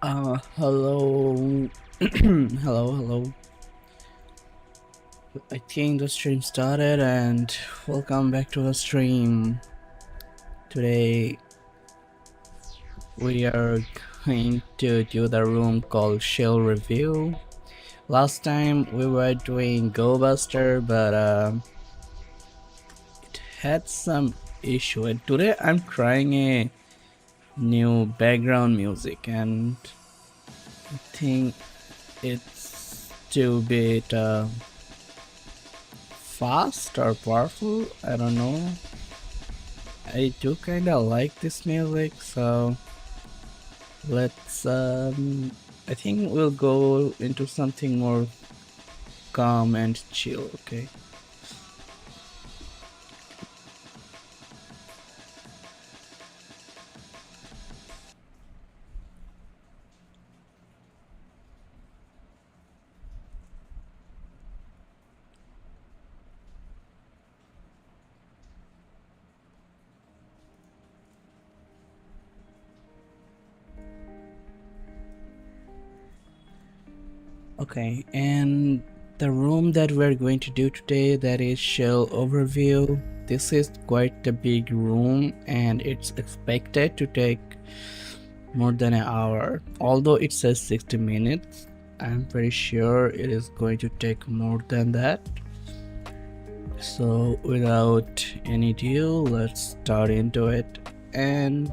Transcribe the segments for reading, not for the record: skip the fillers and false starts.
Hello. Hello. I think the stream started and welcome back to the stream. Today we are going to do the room called Shell Review. Last time we were doing Go Buster, but it had some issue, and today I'm trying a new background music, and I think it's too bit fast or powerful. I don't know. I do kind of like this music, so let's I think we'll go into something more calm and chill. Okay. Okay, and the room that we're going to do today, that is Shell Overview. This is quite a big room and it's expected to take more than an hour. Although it says 60 minutes, I'm pretty sure it is going to take more than that. So without any ado, let's start into it. And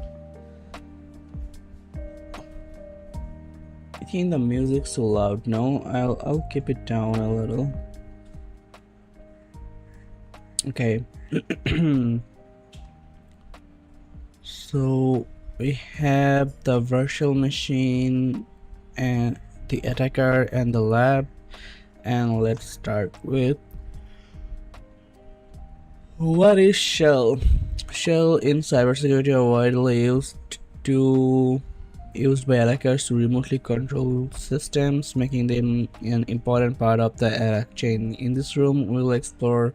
I think the music's so loud. No, I'll keep it down a little. Okay. So we have the virtual machine and the attacker and the lab, and let's start with what is Shell. Shell in cybersecurity are widely used by attackers to remotely control systems, making them an important part of the attack chain. In this room, we'll explore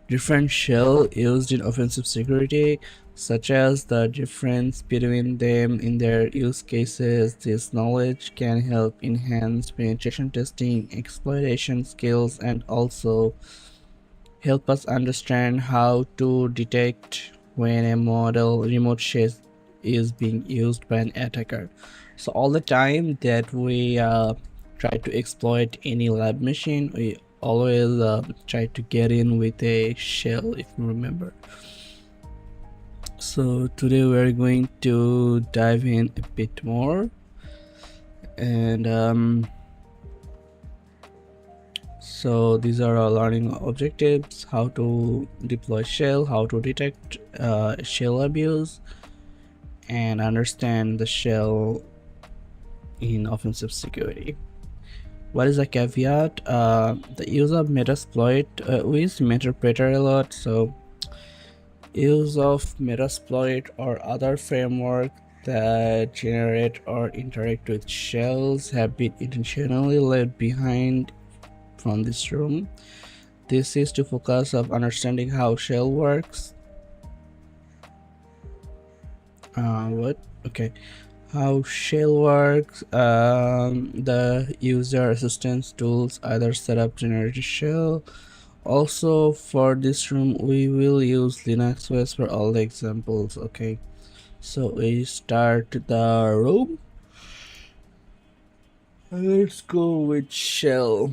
different shell used in offensive security, such as the difference between them in their use cases. This knowledge can help enhance penetration testing, exploitation skills, and also help us understand how to detect when a model remote shell is being used by an attacker. So all the time that we try to exploit any lab machine, we always try to get in with a shell, if you remember. So today we're going to dive in a bit more, and so these are our learning objectives: how to deploy shell, how to detect shell abuse, and understand the shell in offensive security. What is a caveat? The use of Metasploit. We use Meterpreter a lot, so use of Metasploit or other framework that generate or interact with shells have been intentionally left behind from this room. This is to focus on understanding how shell works. How shell works, the user assistance tools, either setup, generated shell. Also for this room we will use Linux OS for all the examples. Okay, so we start the room. Let's go with shell.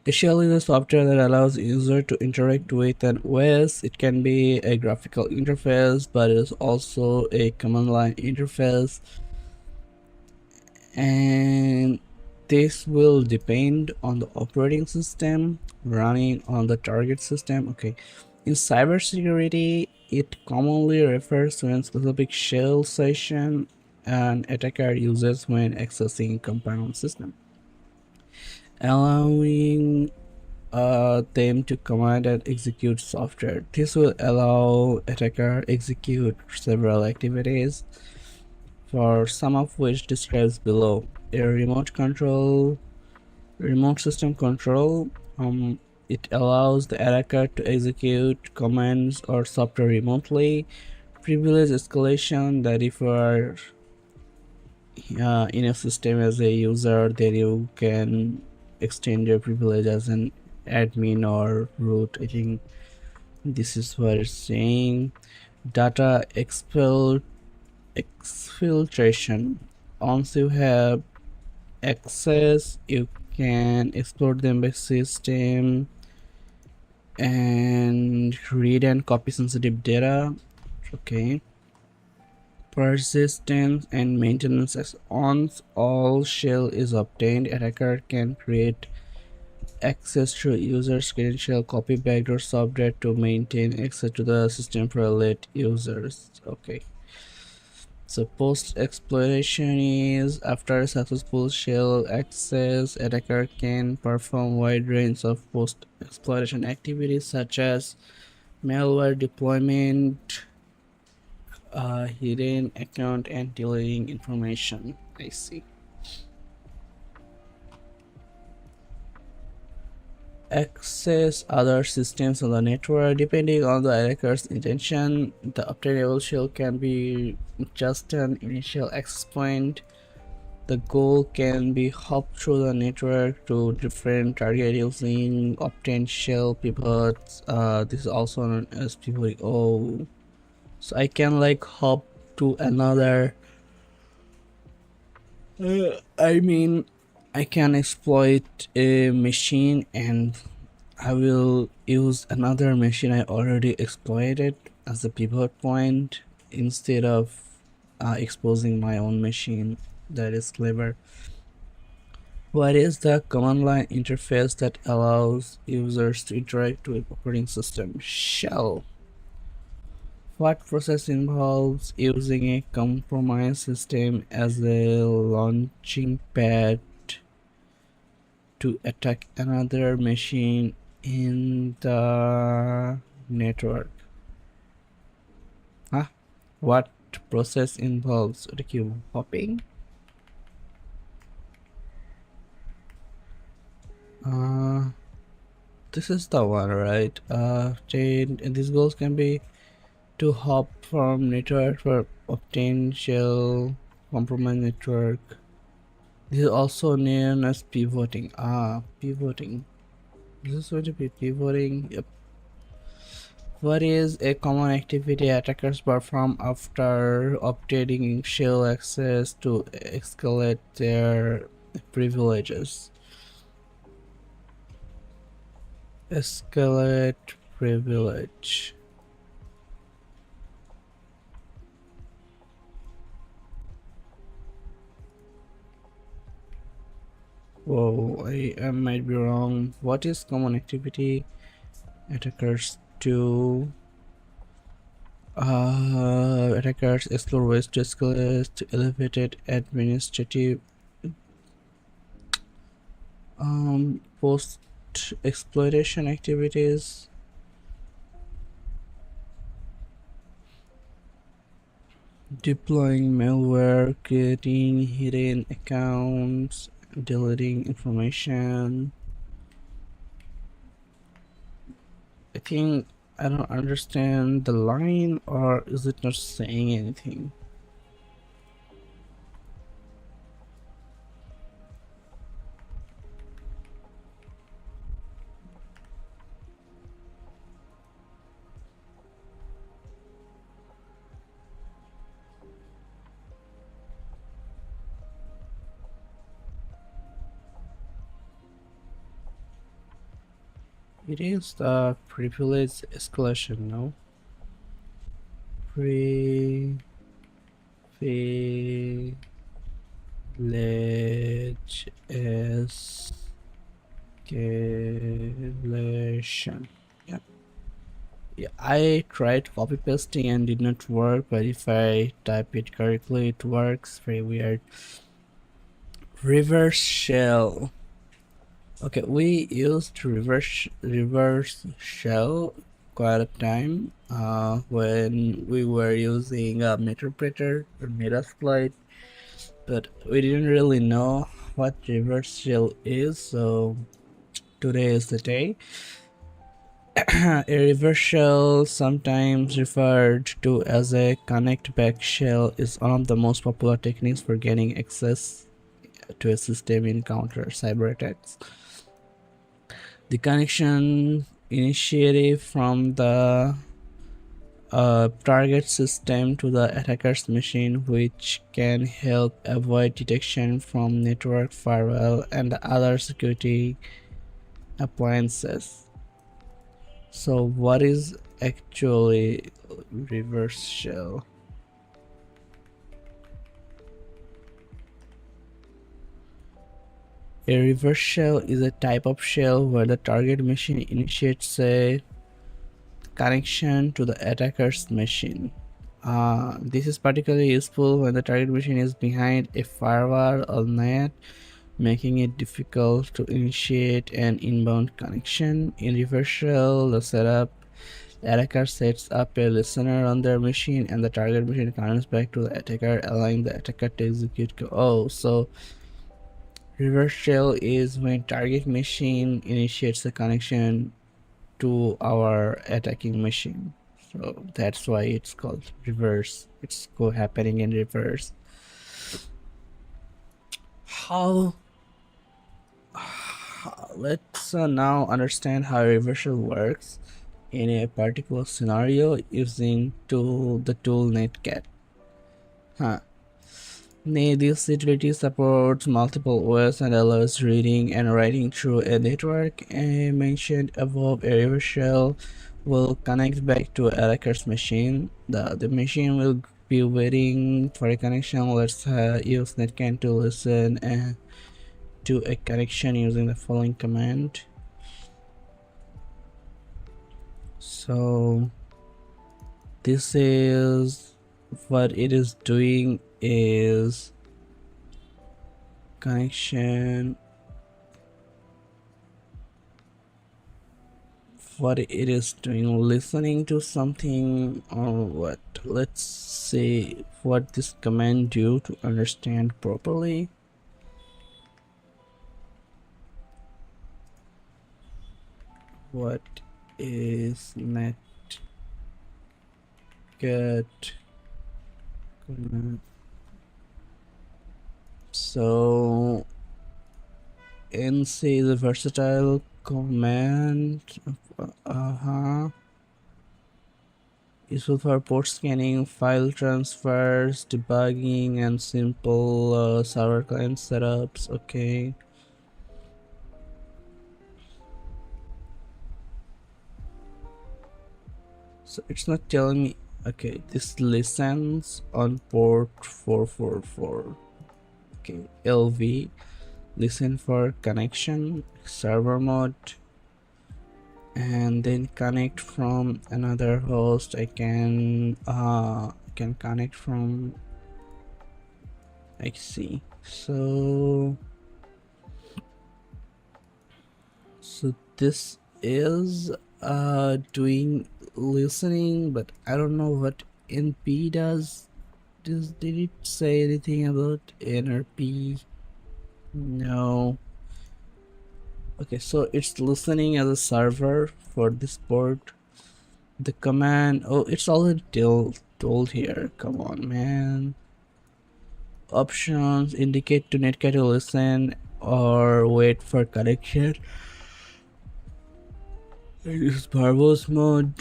A shell is a software that allows user to interact with an OS. It can be a graphical interface, but it is also a command line interface, and this will depend on the operating system running on the target system. Okay, in cybersecurity, it commonly refers to a specific shell session an attacker uses when accessing compound system, allowing them to command and execute software. This will allow attacker execute several activities, for some of which describes below: a remote system control. It allows the attacker to execute commands or software remotely. privilege escalation, that if you are in a system as a user, then you can extend your privilege as an admin or root. I think this is what it's saying. Data exfiltration. Once you have access, you can explore them by system and read and copy sensitive data. Okay. Persistence and maintenance. As once all shell is obtained, attacker can create access to users credential, copy backdoor software to maintain access to the system for late users. Okay. So post exploitation is after a successful shell access, attacker can perform wide range of post exploitation activities such as malware deployment, hidden account, and deleting information. I see. Access other systems on the network. Depending on the attacker's intention, the obtainable shell can be just an initial access point. The goal can be hop through the network to different targets using obtained shell pivots. This is also known as pivoting. Oh, so I can like hop to another. I mean, I can exploit a machine and I will use another machine I already exploited as a pivot point instead of exposing my own machine. That is clever. What is the command line interface that allows users to interact with operating system? Shell. What process involves using a compromised system as a launching pad to attack another machine in the network? Huh? What process involves the queue hopping? This is the one, right? These goals can be to hop from network for obtain shell compromise network. This is also known as pivoting. Pivoting. This is going to be pivoting. Yep. What is a common activity attackers perform after obtaining shell access to escalate their privileges? Escalate privilege. Whoa, I might be wrong. What is common activity attackers do? Attackers explore ways to escalate to elevated administrative post exploitation activities. Deploying malware, creating hidden accounts, deleting information. I think I don't understand the line, or is it not saying anything? It is the privilege escalation, no? Privilege escalation. Yeah. Yeah, I tried copy pasting and did not work, but if I type it correctly, it works. Very weird. Reverse shell. Okay, we used reverse shell quite a time when we were using a Meterpreter or Metasploit, but we didn't really know what reverse shell is, so today is the day. A reverse shell, sometimes referred to as a connect back shell, is one of the most popular techniques for gaining access to a system in counter cyber attacks. The connection initiative from the target system to the attacker's machine, which can help avoid detection from network, firewall, and other security appliances. So, what is actually reverse shell? A reverse shell is a type of shell where the target machine initiates a connection to the attacker's machine. This is particularly useful when the target machine is behind a firewall or net, making it difficult to initiate an inbound connection. In reverse shell, the attacker sets up a listener on their machine and the target machine connects back to the attacker, allowing the attacker to execute. So reverse shell is when target machine initiates a connection to our attacking machine. So that's why it's called reverse. It's happening in reverse. How let's now understand how reversal works in a particular scenario using the tool netcat. This utility supports multiple OS and allows reading and writing through a network. Mentioned above, a reverse shell will connect back to attacker's machine. The machine will be waiting for a connection. Let's use netcat to listen to a connection using the following command. So this is what it is doing is connection. What it is doing, listening to something or what. Let's see what this command do to understand properly. What is netcat command? So nc is a versatile command. Useful for port scanning, file transfers, debugging, and simple server client setups. Okay. So it's not telling me. Okay, this listens on port 444. Okay, LV, listen for connection, server mode, and then connect from another host. I can connect from XC. So this is doing listening, but I don't know what NP does. Did it say anything about NRP? No. Okay, so it's listening as a server for this port. The command, oh, it's already told here. Come on, man. Options indicate to netcat to listen or wait for connection. Use verbose mode.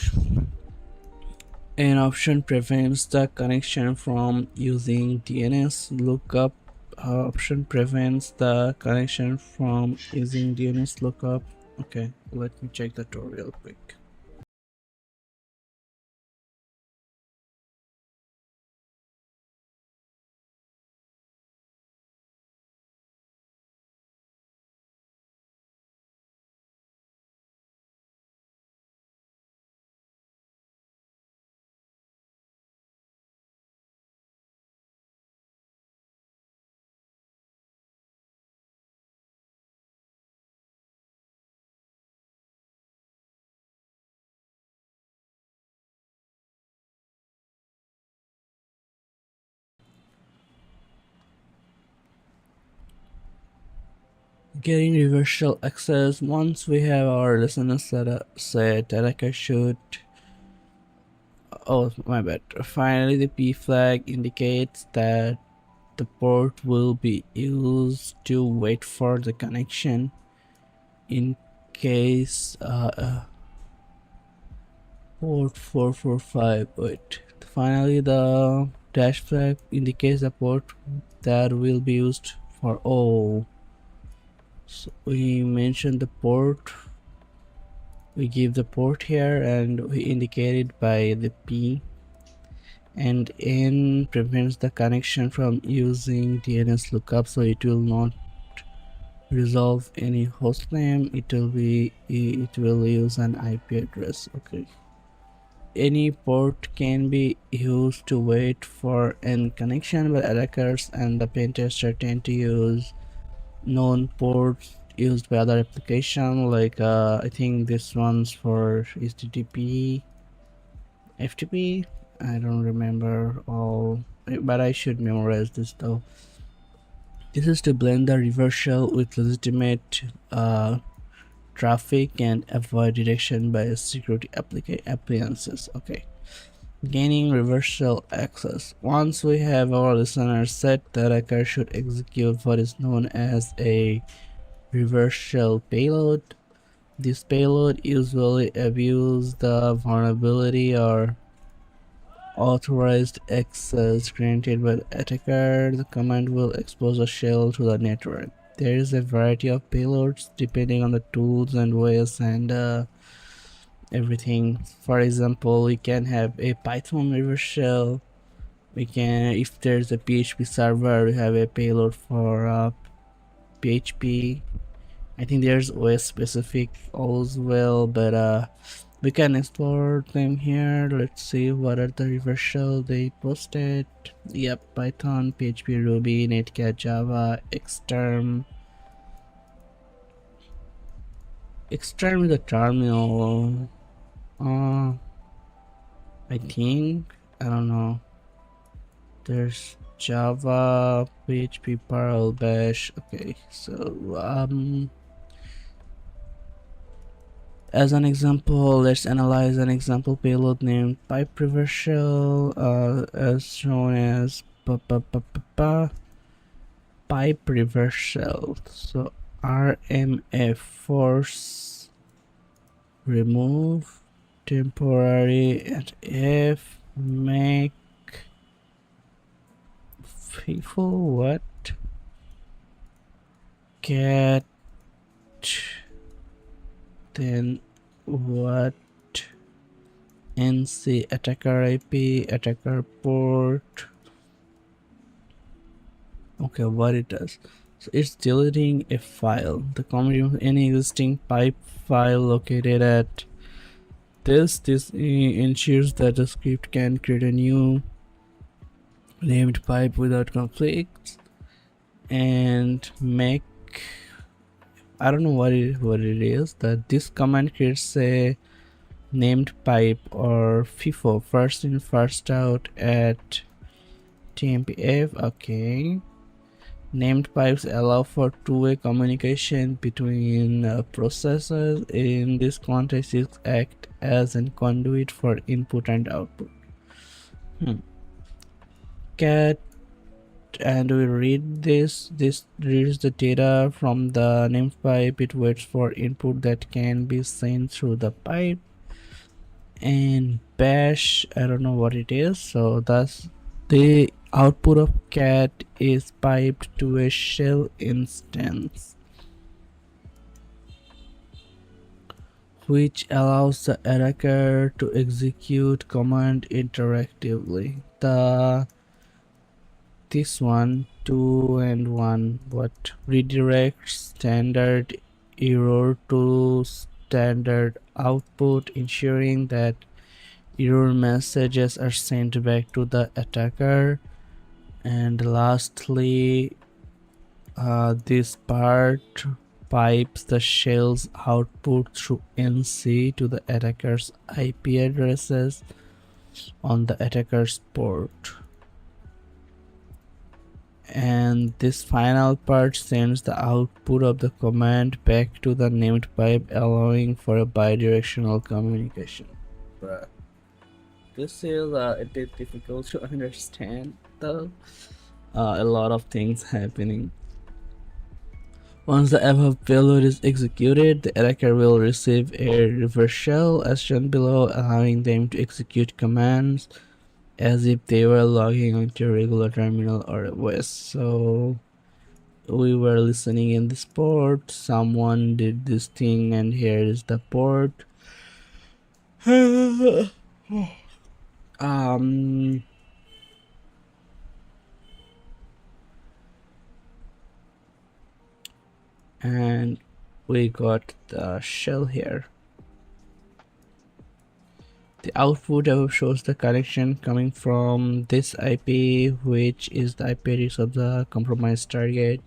An option prevents the connection from using DNS lookup. Option prevents the connection from using DNS lookup. Okay, let me check the tutorial quick. Getting reversal access. Once we have our listener set, attacker should. Oh, my bad. Finally, the P flag indicates that the port will be used to wait for the connection in case port 445. Wait. Finally, the dash flag indicates the port that will be used for. Oh, so we mentioned the port. We give the port here and we indicate it by the P, and N prevents the connection from using DNS lookup, so it will not resolve any host name. It will use an IP address. Okay, any port can be used to wait for an connection, but attackers and the pen tester tend to use known ports used by other application, like I think this one's for HTTP, FTP. I don't remember all, but I should memorize this though. This is to blend the reversal with legitimate traffic and avoid detection by security appliances. Okay, gaining reversal access. Once we have our listener set, the attacker should execute what is known as a reversal payload. This payload usually abuses the vulnerability or authorized access granted by the attacker. The command will expose a shell to the network. There is a variety of payloads depending on the tools and ways and everything. For example, we can have a Python reverse shell. We can, if there's a PHP server, we have a payload for PHP. I think there's OS specific as well, but we can explore them here. Let's see what are the reversal they posted. Yep, Python, PHP, Ruby, Netcat, Java, Xterm. Xterm is a terminal. I think, I don't know. There's Java, PHP, Perl, Bash. Okay, so as an example, let's analyze an example payload named pipe reversal, as shown as pipe reversal. So RMF, force remove temporary at F, make FIFO, what, get, then what, NC, attacker IP, attacker port. Okay, what it does, so it's deleting a file. The comment removes any existing pipe file located at this ensures that the script can create a new named pipe without conflicts. And make, I don't know what it is, that this command creates a named pipe or FIFO, first in first out, at TMPF. Okay, named pipes allow for two-way communication between processes. In this context, it act as a conduit for input and output. Cat, and we read this reads the data from the named pipe. It waits for input that can be sent through the pipe. And bash, I don't know what it is, so thus the output of cat is piped to a shell instance, which allows the attacker to execute command interactively. This one, 2 and 1, what redirects standard error to standard output, ensuring that error messages are sent back to the attacker. And lastly, this part pipes the shell's output through NC to the attacker's IP addresses on the attacker's port. and this final part sends the output of the command back to the named pipe, allowing for a bidirectional communication. Bruh. This is a bit difficult to understand though. A lot of things happening. Once the above payload is executed, the attacker will receive a reverse shell as shown below, allowing them to execute commands as if they were logging onto a regular terminal or a OS. So we were listening in this port, someone did this thing, and here is the port. And we got the shell here. The output above shows the connection coming from this IP, which is the IP address of the compromised target.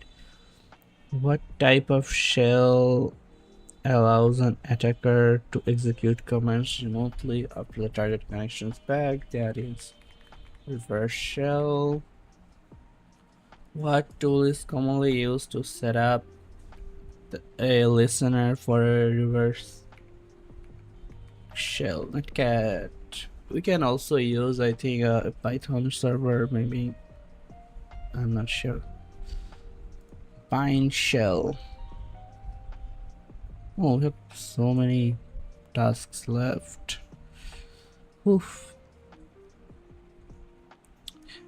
What type of shell allows an attacker to execute commands remotely after the target connection is back? That is reverse shell. What tool is commonly used to set up a listener for a reverse shell? Netcat. We can also use, I think, a Python server, maybe. I'm not sure. Bind shell. Oh, we have so many tasks left. Oof.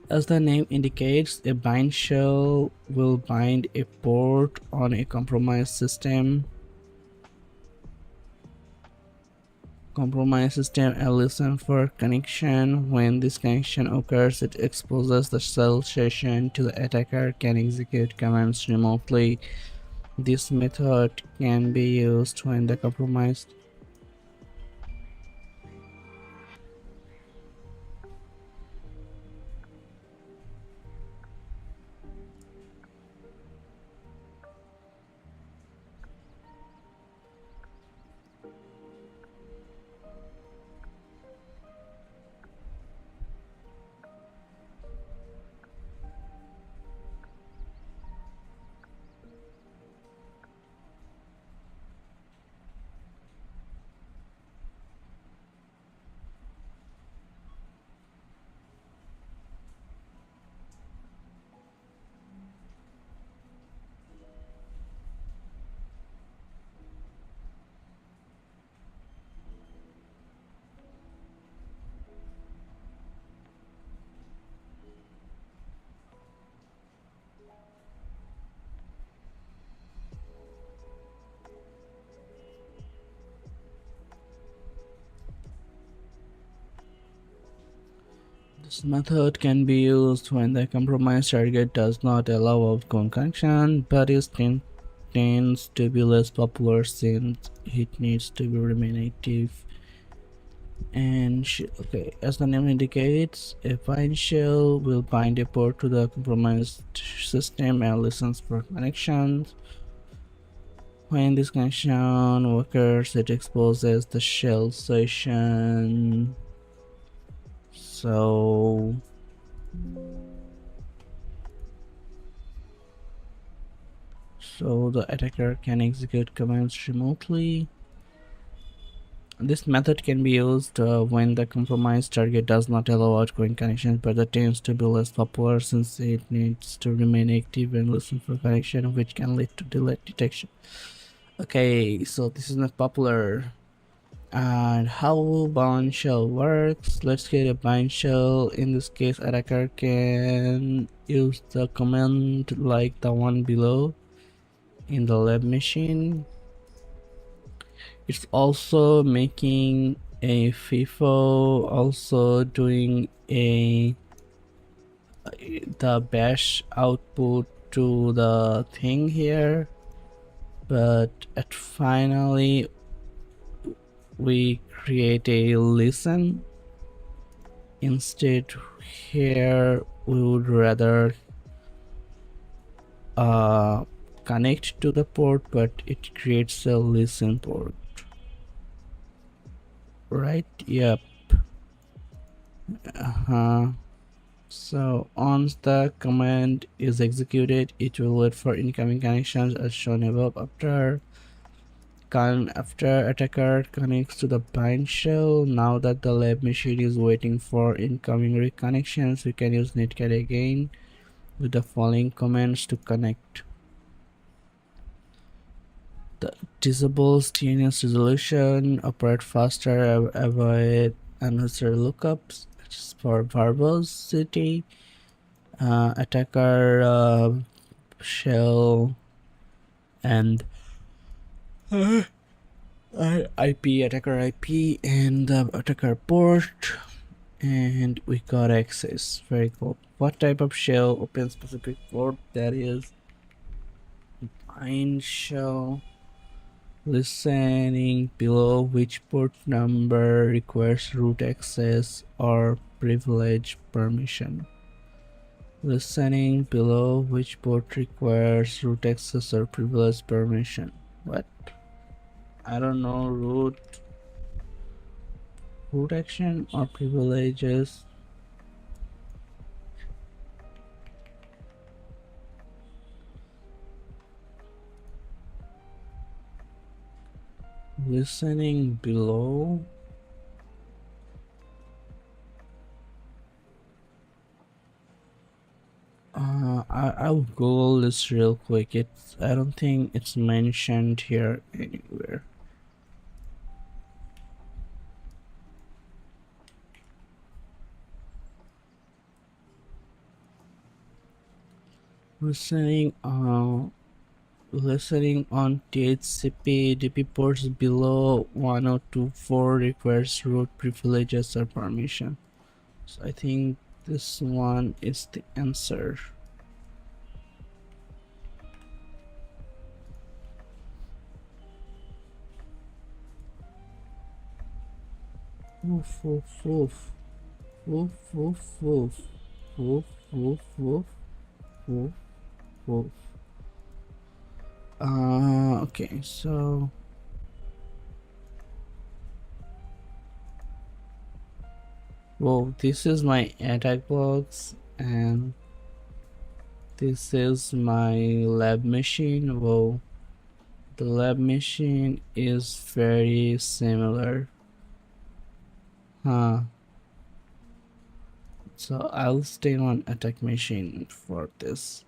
As the name indicates, a bind shell will bind a port on a compromised system. Compromised system and listen for connection. When this connection occurs, it exposes the shell session to the attacker can execute commands remotely. This method can be used when the compromised This method can be used when the compromised target does not allow outgoing connection, but tends to be less popular since it needs to be remain active. And okay, as the name indicates, a bind shell will bind a port to the compromised system and listens for connections. When this connection occurs, it exposes the shell session. So the attacker can execute commands remotely. This method can be used when the compromised target does not allow outgoing connections, but it tends to be less popular since it needs to remain active and listen for connection, which can lead to delayed detection. Okay, so this is not popular. And how bind shell works? Let's get a bind shell. In this case, attacker can use the command like the one below in the lab machine. It's also making a FIFO, also doing the bash output to the thing here, but finally we create a listen. Instead here we would rather connect to the port, but it creates a listen port, right? Yep. So once the command is executed, it will wait for incoming connections as shown above. After attacker connects to the bind shell, now that the lab machine is waiting for incoming reconnections, we can use netcat again with the following commands to connect. The disables DNS resolution, operate faster, avoid unnecessary lookups, which is for verbosity. Attacker shell and IP, attacker IP, and attacker port, and we got access. Very cool. What type of shell? Open specific port, that is bind shell. Listening below which port number requires root access or privilege permission. Listening below which port requires root access or privilege permission. What? I don't know. Root action or privileges. Listening below. I'll Google this real quick. I don't think it's mentioned here anywhere. Listening on DHCP DP ports below 1024 requires root privileges or permission. So I think this one is the answer. Woof woof woof. Woof woof woof. Woof woof woof. Woof woof. Okay, so whoa, this is my attack box and this is my lab machine. Whoa, the lab machine is very similar. So I'll stay on attack machine for this.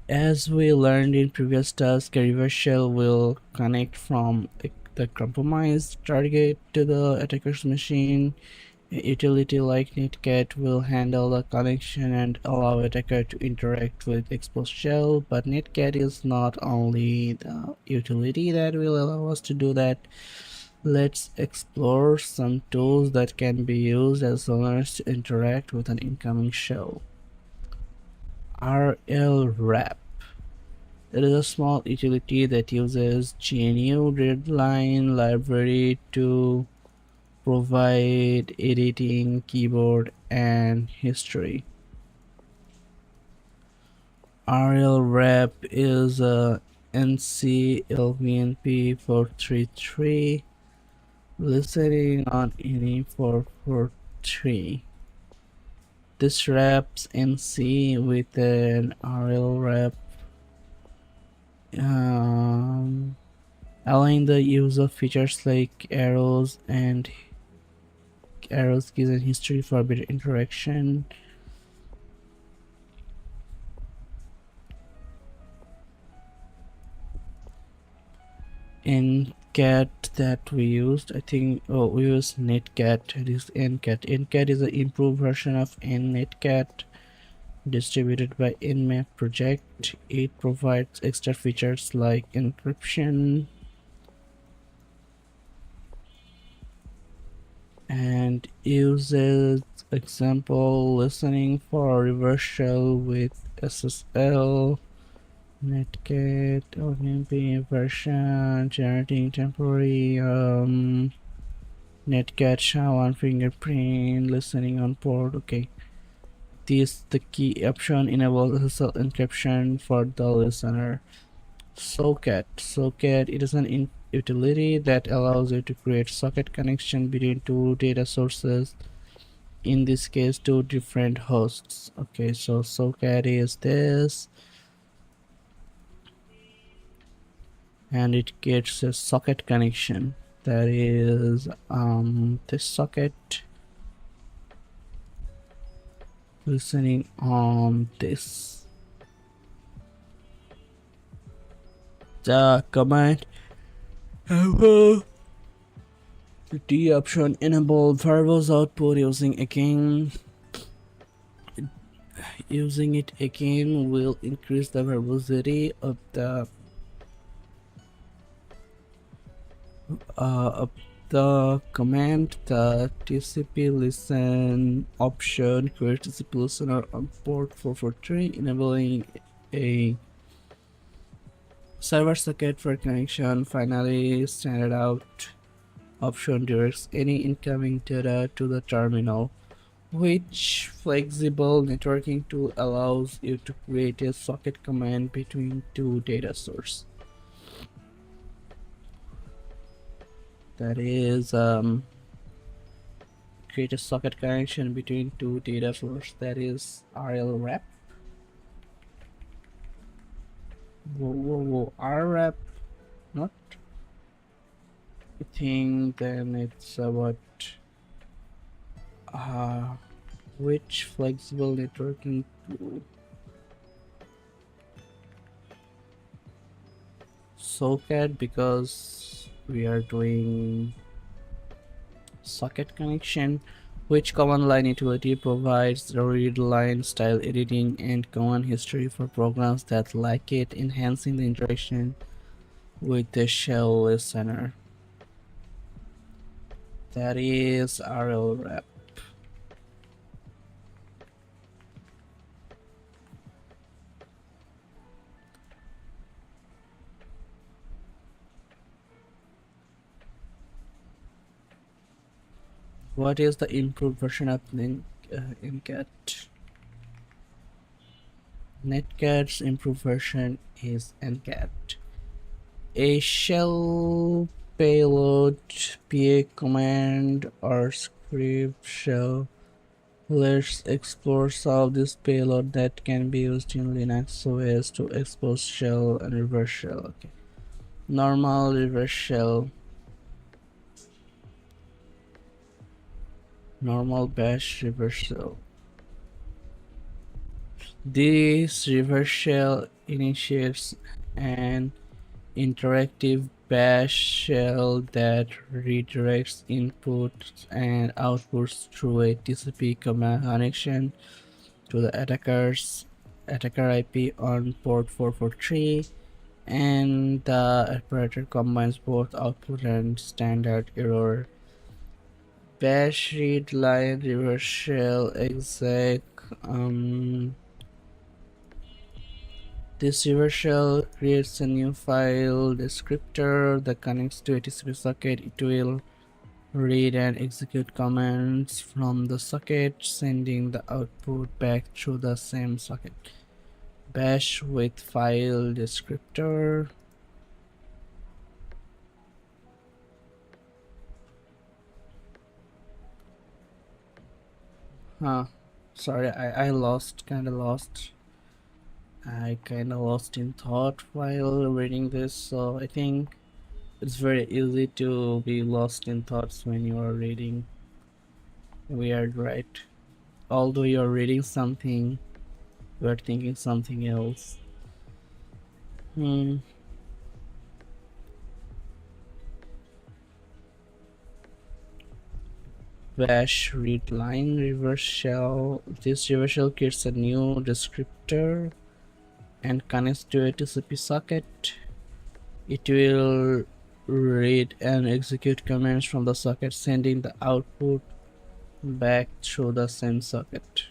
As we learned in previous task, a reverse shell will connect from the compromised target to the attacker's machine. A utility like netcat will handle the connection and allow attacker to interact with exposed shell, but netcat is not only the utility that will allow us to do that. Let's explore some tools that can be used as learners to interact with an incoming shell. RLWrap. It is a small utility that uses GNU Redline library to provide editing, keyboard, and history. RLWrap is a NC LVNP 433 listening on any 443. This wraps NC with an RLWrap, allowing the use of features like arrows, keys, and history for better interaction. Ncat that we used, I think, we used netcat. This ncat. Ncat is an improved version of netcat distributed by Nmap project. It provides extra features like encryption and uses example listening for reverse shell with SSL. Netcat OMP version generating temporary netcat SHA-1 fingerprint listening on port. Okay, this the key option enables SSL encryption for the listener. Socket it is an utility that allows you to create socket connection between two data sources, in this case two different hosts. Okay, so socket is this, and it gets a socket connection, that is this socket listening on this. The command the D option enable variables output. Using it again will increase the verbosity of the command. The TCP listen option creates TCP listener on port 443, enabling a server socket for connection. Finally, standard out option directs any incoming data to the terminal, which flexible networking tool allows you to create a socket command between two data sources. That is create a socket connection between two data sources. That is RL wrap. RWrap, not. I think then it's about which flexible networking tool. Socket, because we are doing socket connection. Which command line utility provides the read line style editing and command history for programs that like it, enhancing the interaction with the shell listener. That is RLWrap. What is the improved version of Netcat? Netcat's improved version is NCAT. A shell payload, PA command or script shell. Let's explore some of this payload that can be used in Linux OS to expose shell and reverse shell. Okay, normal, reverse shell, normal, bash, reverse shell. This reverse shell initiates an interactive bash shell that redirects inputs and outputs through a TCP command connection to the attacker IP on port 443, and the operator combines both output and standard error. Bash read line reverse shell exec. This reverse shell creates a new file descriptor that connects to a TCP socket. It will read and execute commands from the socket, sending the output back through the same socket. Bash with file descriptor. Sorry, I kinda lost in thought while reading this, so I think it's very easy to be lost in thoughts when you are reading. Weird, right? Although you're reading something, you're thinking something else. Bash read line reverse shell. This reverse shell creates a new descriptor and connects to a TCP socket. It will read and execute commands from the socket, sending the output back through the same socket.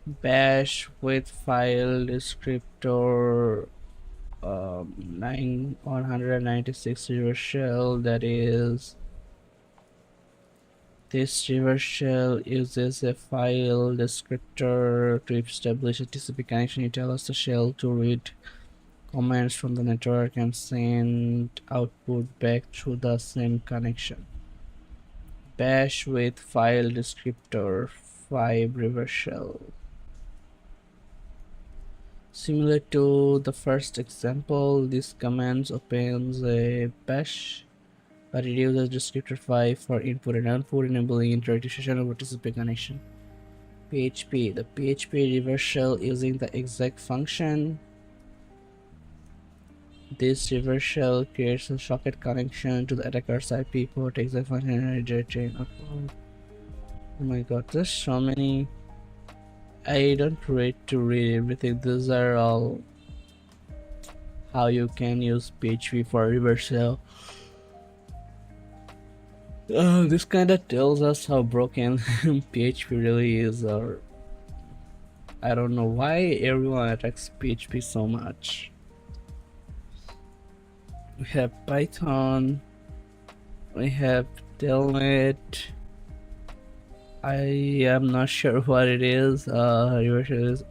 Bash with file descriptor 196 reverse shell. That is, this reverse shell uses a file descriptor to establish a TCP connection. It allows the shell to read commands from the network and send output back through the same connection. Bash with file descriptor 5 reverse shell. Similar to the first example, this command opens a bash but it uses descriptor 5 for input and output, enabling interactive session over TCP connection. PHP. The PHP reverse shell using the exact function. This reverse shell creates a socket connection to the attacker's IP port, exact function, and redirecting output. Oh my god, there's so many. I don't read to read everything. These are all how you can use PHP for reverse shell. This kind of tells us how broken PHP really is, or I don't know why everyone attacks PHP so much. We have Python, we have Telnet. I am not sure what it is. Reverse shell is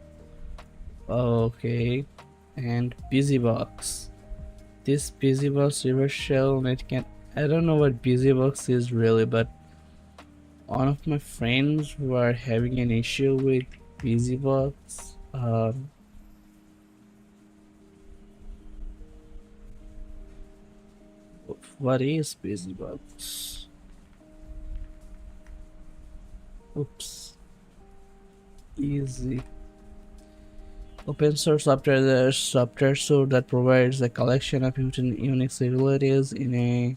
okay, and BusyBox. This BusyBox reverse shell, it can. I don't know what BusyBox is really, but one of my friends were having an issue with BusyBox. What is BusyBox? Oops. Easy. Open source software, the software suite that provides a collection of unique utilities in a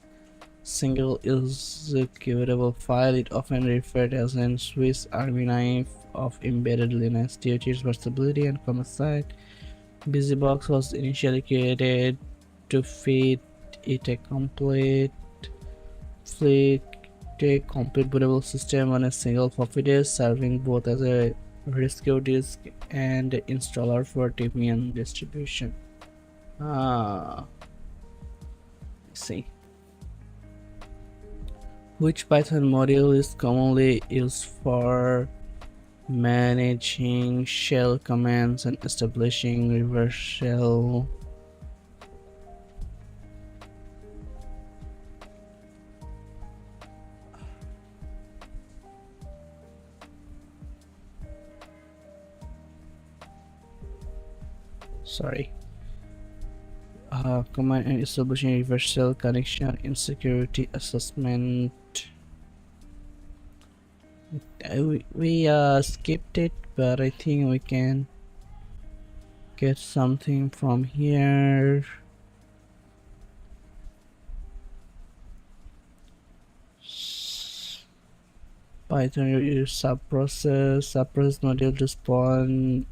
single executable file. It often referred as a Swiss Army knife of embedded Linux due to its versatility and common side. BusyBox was initially created to fit it a complete bootable system on a single floppy disk, serving both as a rescue disk and installer for Debian distribution. Let's see. Which Python module is commonly used for managing shell commands and establishing reverse shell? Sorry. Command and establishing reverse shell connection in security assessment. We skipped it, but I think we can get something from here. Python use subprocess module to spawn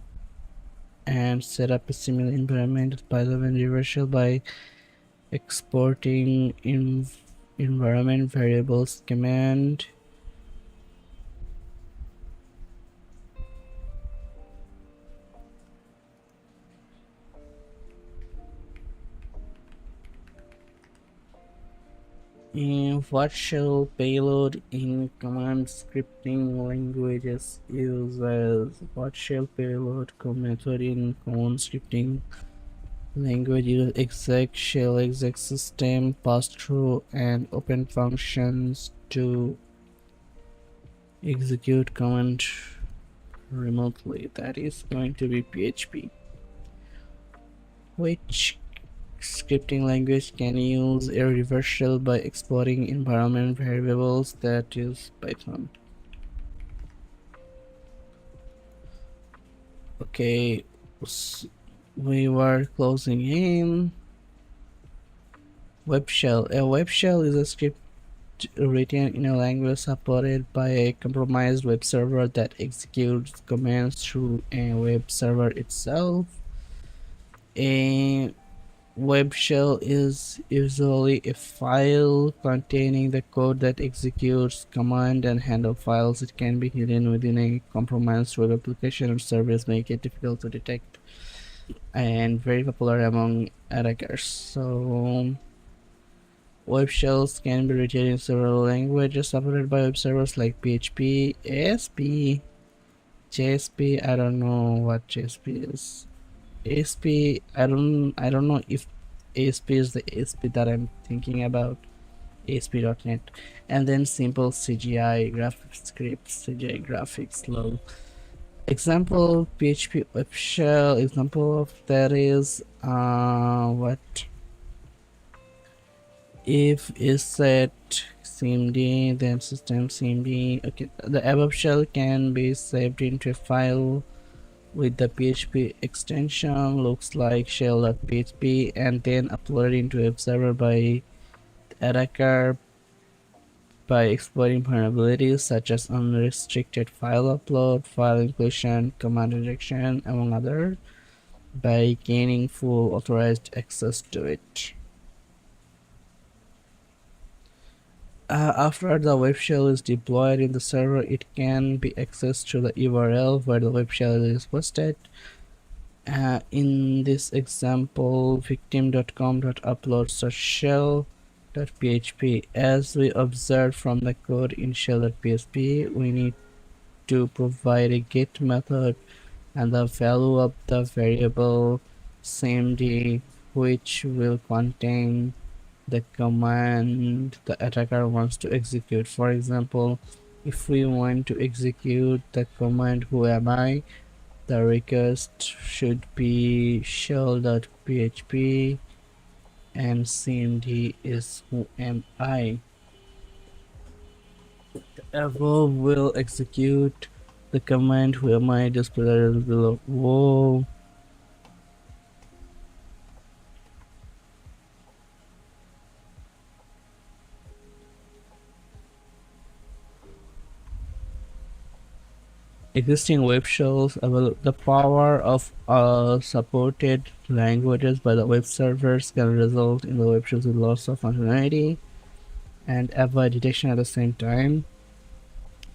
and set up a similar environment with Python and reverse shell by exporting environment variables command. What shell payload in command scripting languages uses what shell payload method in command scripting language uses exec shell, exec system, pass through, and open functions to execute command remotely. That is going to be PHP. Which scripting language can use a reverse shell by exporting environment variables? That is Python. Okay, we were closing in. Web shell. A web shell is a script written in a language supported by a compromised web server that executes commands through a web server itself. A web shell is usually a file containing the code that executes command and handle files. It can be hidden within a compromised web application or service, make it difficult to detect and very popular among attackers. So web shells can be written in several languages supported by web servers like PHP, ASP, JSP. I don't know what JSP is. ASP, I don't know if ASP is the ASP that I'm thinking about. ASP.NET, and then simple CGI graphics scripts, CGI graphics low. Example PHP web shell. Example of that is what if is set cmd then system cmd. Okay, the above shell can be saved into a file with the PHP extension, looks like shell.php, and then uploaded into web server by attacker by exploiting vulnerabilities such as unrestricted file upload, file inclusion, command injection, among others, by gaining full authorized access to it. After the web shell is deployed in the server, it can be accessed to the URL where the web shell is hosted. In this example, victim.com.upload/shell.php. As we observed from the code in shell.php, we need to provide a get method and the value of the variable cmd, which will contain the command the attacker wants to execute. For example, if we want to execute the command who am I, the request should be shell.php and cmd is who am I. Above will execute the command who am I display below. Whoa. Existing web shells, the power of supported languages by the web servers can result in the web shells with loss of functionality and avoid detection at the same time.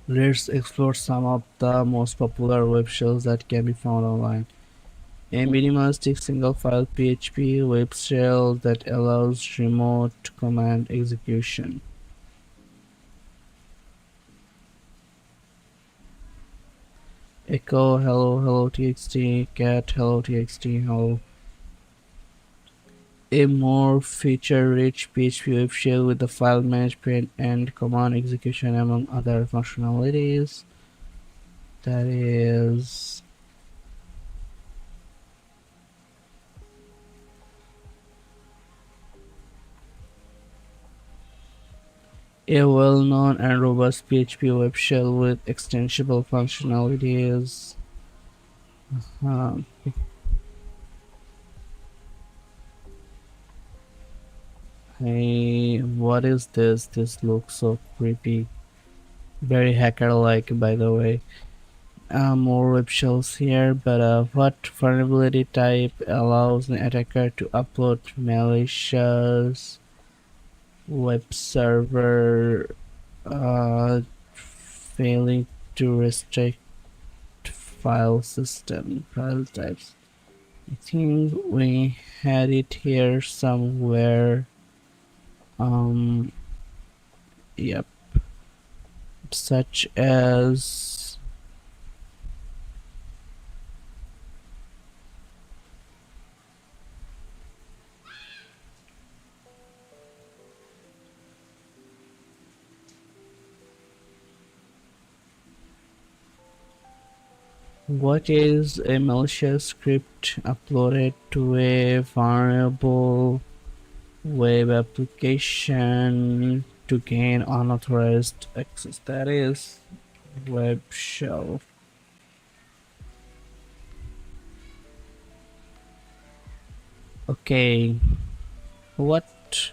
Let's explore some of the most popular web shells that can be found online. A minimalistic single file PHP web shell that allows remote command execution. Echo hello hello txt, cat hello txt hello. A more feature-rich PHP web shell with the file management and command execution among other functionalities. That is a well-known and robust PHP web shell with extensible functionalities. Hey, what is this? This looks so creepy. Very hacker-like, by the way. More web shells here, but what vulnerability type allows the attacker to upload malicious web server failing to restrict file types? I think we had it here somewhere. Yep, such as what is a malicious script uploaded to a vulnerable web application to gain unauthorized access? That is web shell. Okay, what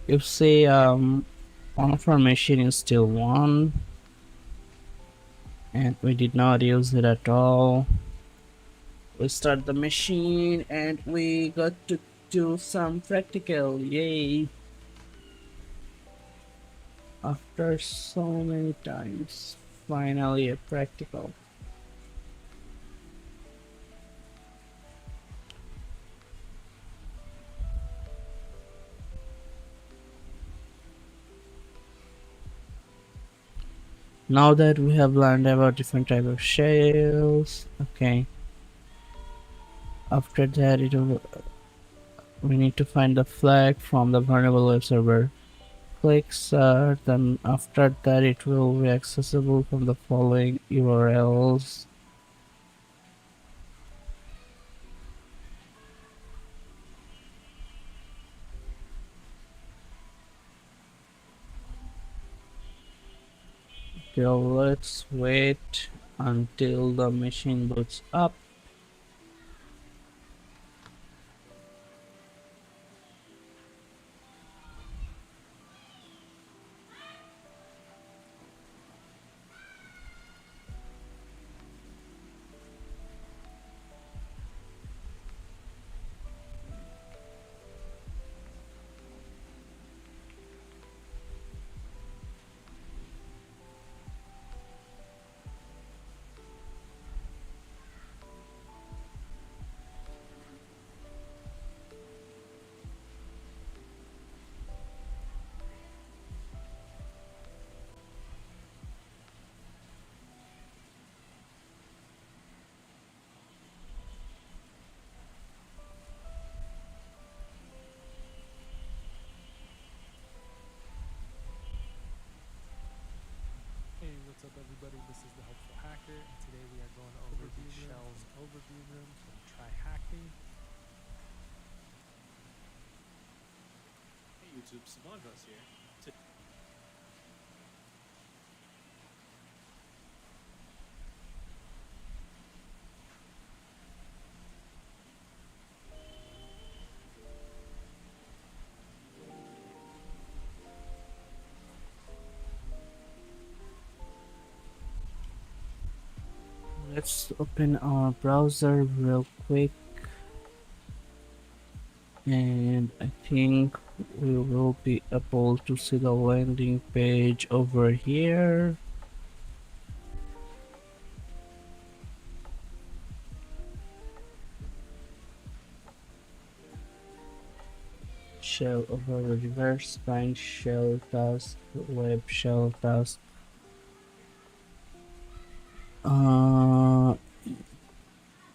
if say one of our machine is still one and we did not use it at all? We start the machine and we got to do some practical. Yay! After so many times, finally a practical. Now that we have learned about different type of shells, okay. After that, we need to find the flag from the vulnerable web server. Click start, then after that it will be accessible from the following URLs. Okay, let's wait until the machine boots up. Hey, what's up everybody? This is the Helpful Hacker, and today we are going over the Shells Overview Room from TryHackMe. Hey YouTube, Savandros here. Let's open our browser real quick, and I think we will be able to see the landing page over here. Shell over reverse bind shell task, web shell task.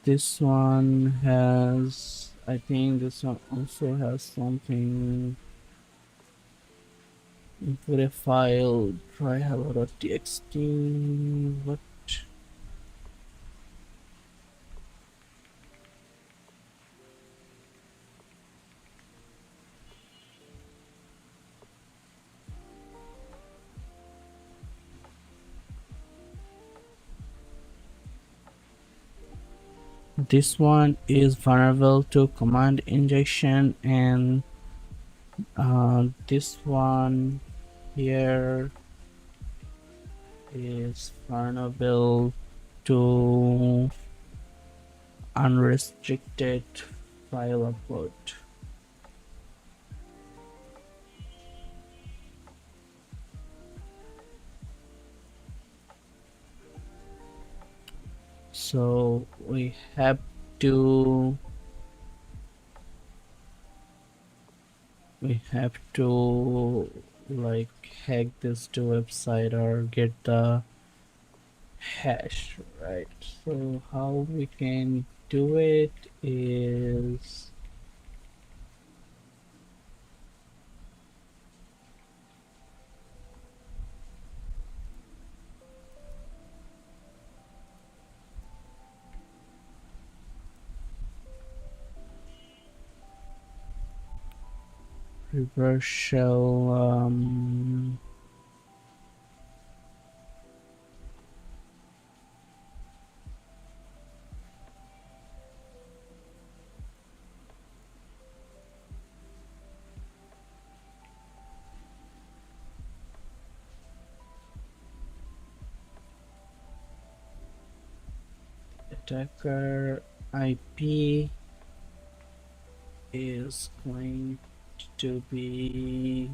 This one has, I think this one also has something. Input a file, try hello.txt. What? This one is vulnerable to command injection, and this one here is vulnerable to unrestricted file upload. So we have to like hack this to website or get the hash, right? So how we can do it is reverse shell. Attacker IP is going to be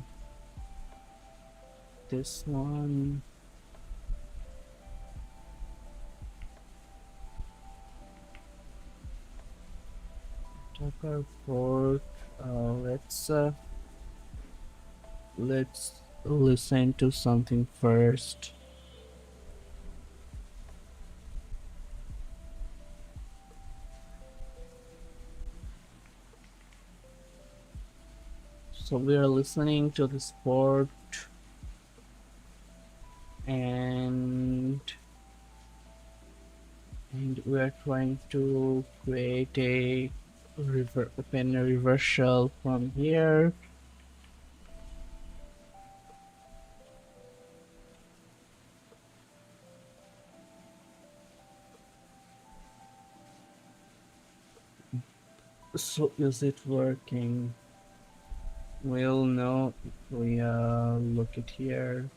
this one. Attacker port. Let's listen to something first. So we are listening to this port, and we are trying to create a open a reverse shell from here. So is it working? We'll know if we look at here.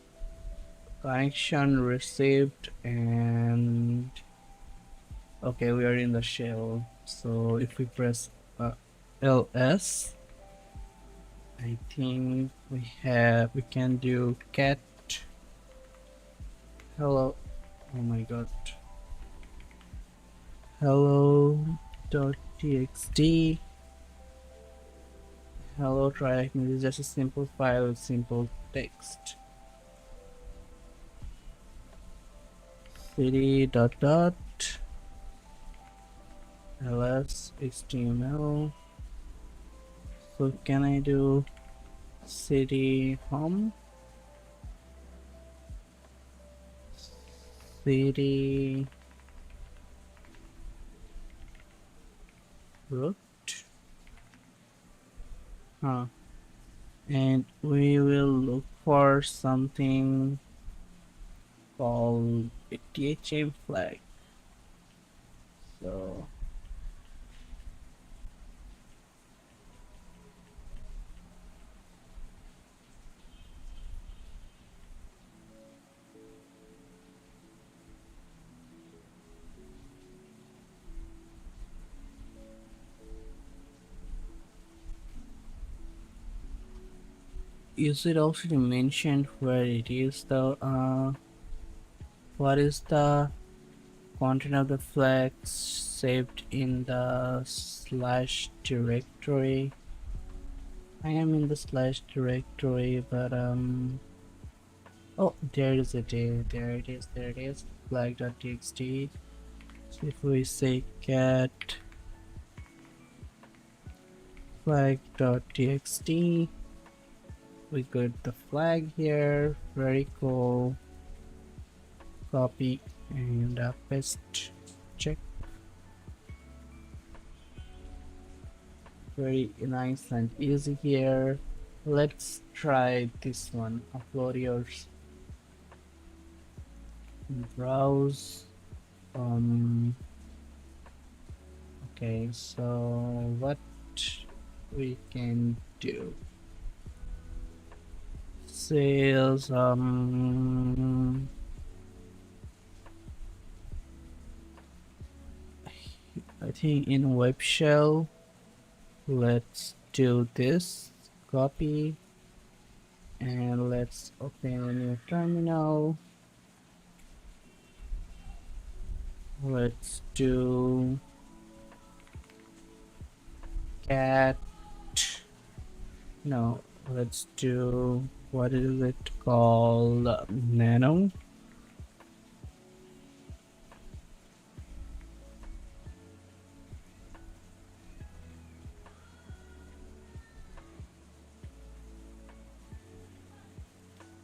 Connection received, and okay, we are in the shell. So if we press ls, I think we can do cat hello. Oh my god. Hello.txt. Hello TryHackMe is just a simple file with simple text. Cd dot dot ls html. So can I do cd home, cd root? Huh. And we will look for something called a THM flag. So is it also mentioned where it is the what is the content of the flag saved in the slash directory? I am in the slash directory, but oh, there is it. There it is. There it is. Flag.txt. So if we say cat flag.txt, we got the flag here. Very cool. Copy and paste. Check. Very nice and easy here. Let's try this one. Upload yours. Browse. Okay, so what we can do? Sales. I think in web shell. Let's do this. Copy, and let's open a new terminal. Let's do cat. No, let's do, what is it called? Nano.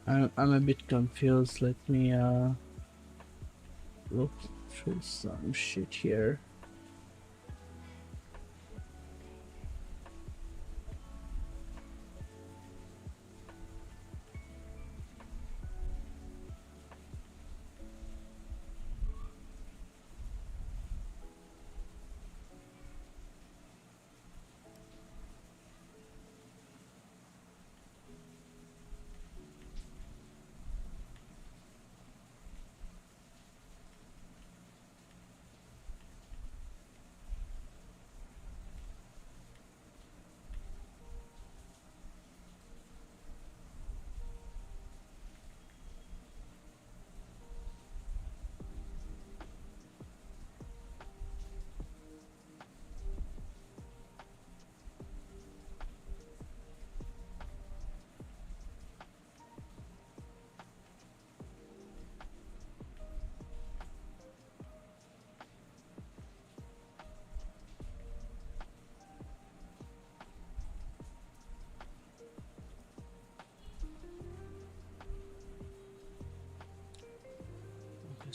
I'm a bit confused. Let me look through some shit here.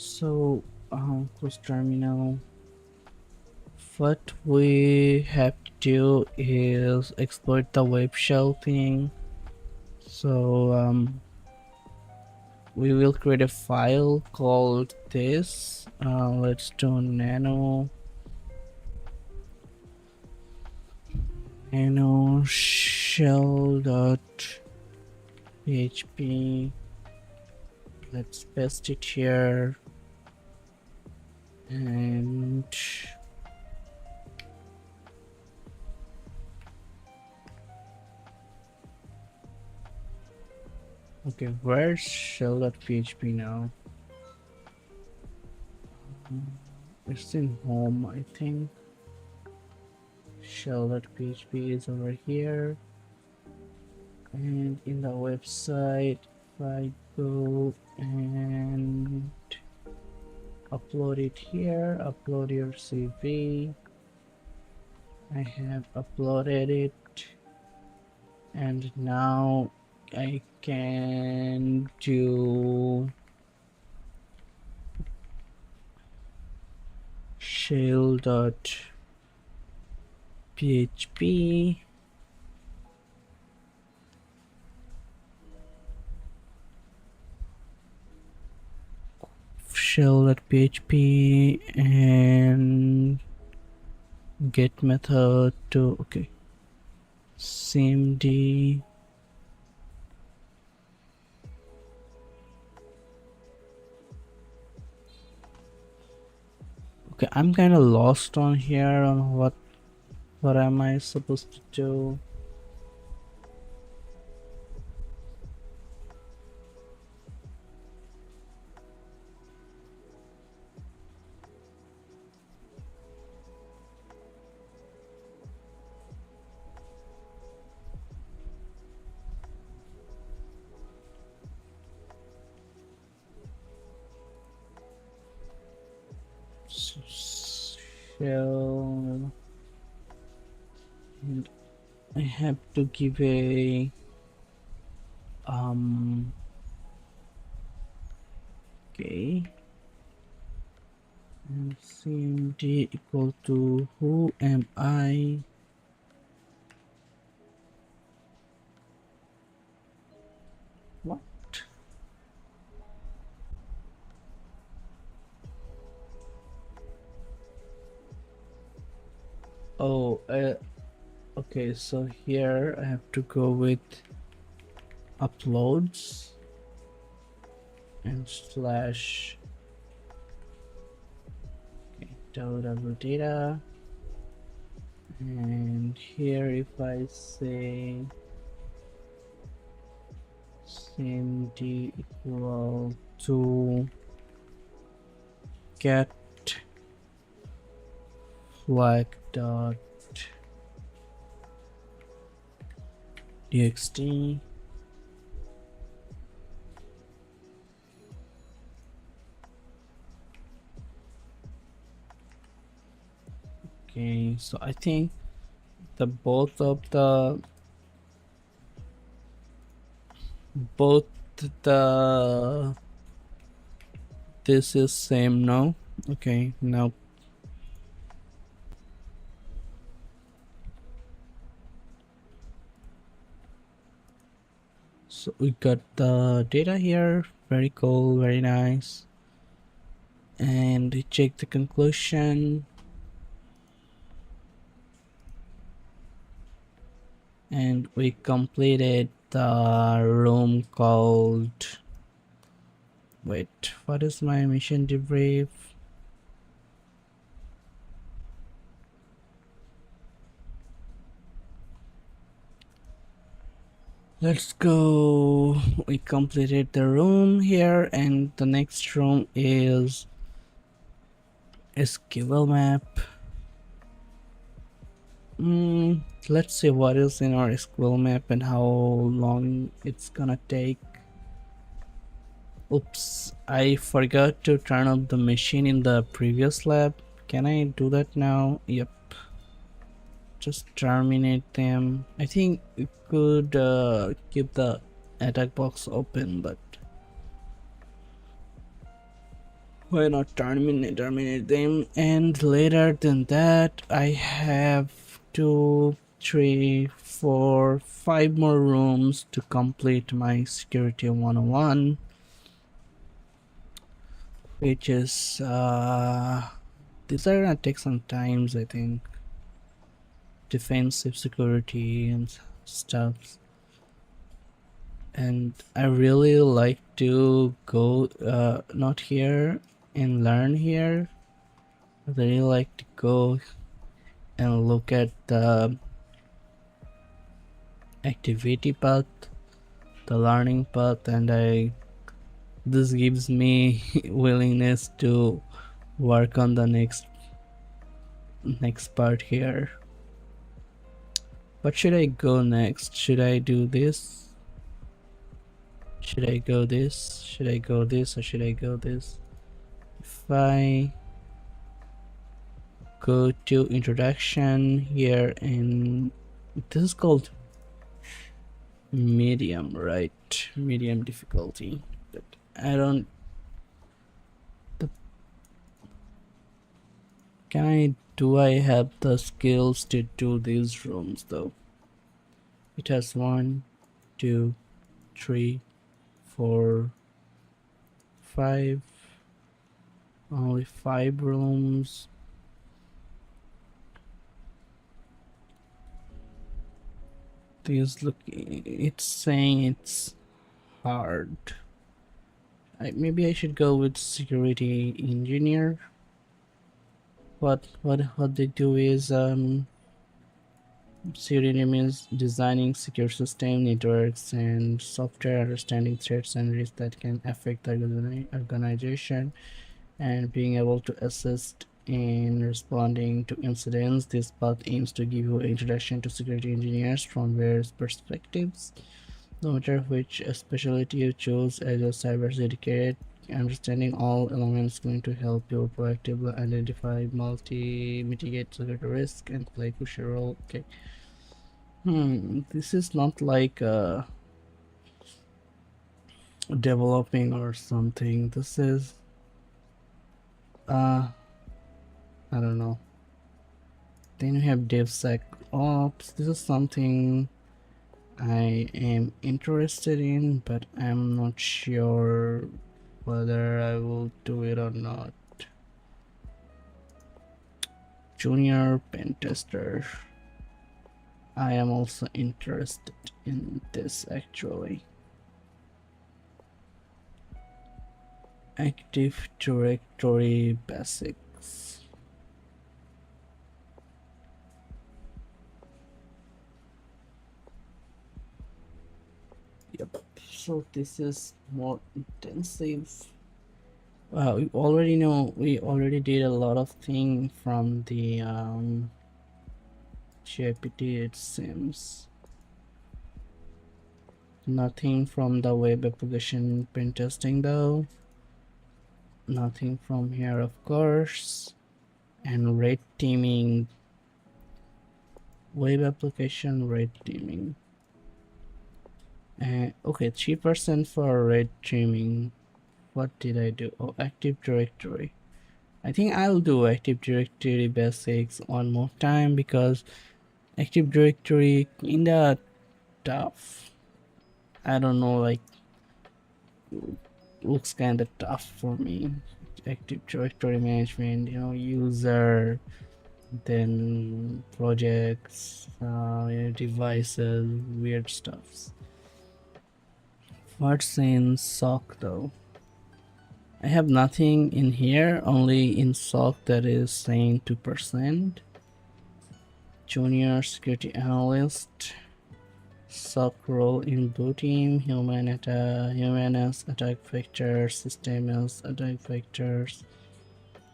So close terminal. What we have to do is exploit the web shell thing. So we will create a file called this. Let's do nano shell dot php. Let's paste it here, and okay, where's shell.php now? It's in home, I think. Shell.php is over here, and in the website, if I go and upload it here, upload your CV. I have uploaded it, and now I can do shell.php shell.php and get method to okay cmd. Okay, I'm kind of lost on here on what am I supposed to do. Shell, and I have to give a okay, and cmd equal to who am I. What? Oh, okay, so here I have to go with uploads and slash okay, data, and here if I say cmd equal to get flag dot txt. Okay, so I think the both the this is same now. Okay, now so we got the data here. Very cool, very nice. And we check the conclusion, and we completed the room called, wait, what is my mission debrief? Let's go. We completed the room here, and the next room is SQL map. Let's see what is in our SQL map and how long it's gonna take. Oops, I forgot to turn up the machine in the previous lab. Can I do that now? Yep. Just terminate them. I think we could keep the attack box open, but Why not terminate them? And later than that, I have 2, 3, 4, 5 more rooms to complete my security 101, which is these are gonna take some times, I think. Defensive security and stuff. And I really like to go not here and learn here. I really like to go and look at the activity path, the learning path, and this gives me willingness to work on the next part here. What should I go next? Should I do this? Should I go this? Should I go this, or should I go this? If I go to introduction here, and this is called medium, right? Medium difficulty. But I don't. Do I have the skills to do these rooms though? It has 1, 2, 3, 4, 5. Only 5 rooms. It's saying it's hard. Maybe I should go with security engineer. What they do is security means designing secure system, networks, and software, understanding threats and risks that can affect the organization, and being able to assist in responding to incidents. This path aims to give you an introduction to security engineers from various perspectives, no matter which specialty you choose. As a cybersecurity, understanding all elements is going to help you proactively identify, mitigate security risk, and play a crucial role. Okay. This is not like developing or something. This is I don't know. Then we have DevSecOps. This is something I am interested in, but I'm not sure whether I will do it or not. Junior pen tester. I am also interested in this actually. Active Directory Basics. Yep. So this is more intensive. Wow, we already did a lot of things from the GPT, it seems. Nothing from the web application pen testing though. Nothing from here, of course. And red teaming. Web application red teaming. Okay, 3% for red teaming. What did I do? Oh, Active Directory. I think I'll do Active Directory basics one more time because Active Directory kinda tough. I don't know, like looks kinda tough for me. Active Directory management, user, then projects, devices, weird stuffs. What's in SOC though? I have nothing in here, only in SOC that is saying 2%. Junior security analyst. SOC role in blue team, human as attack vectors, system as attack vectors,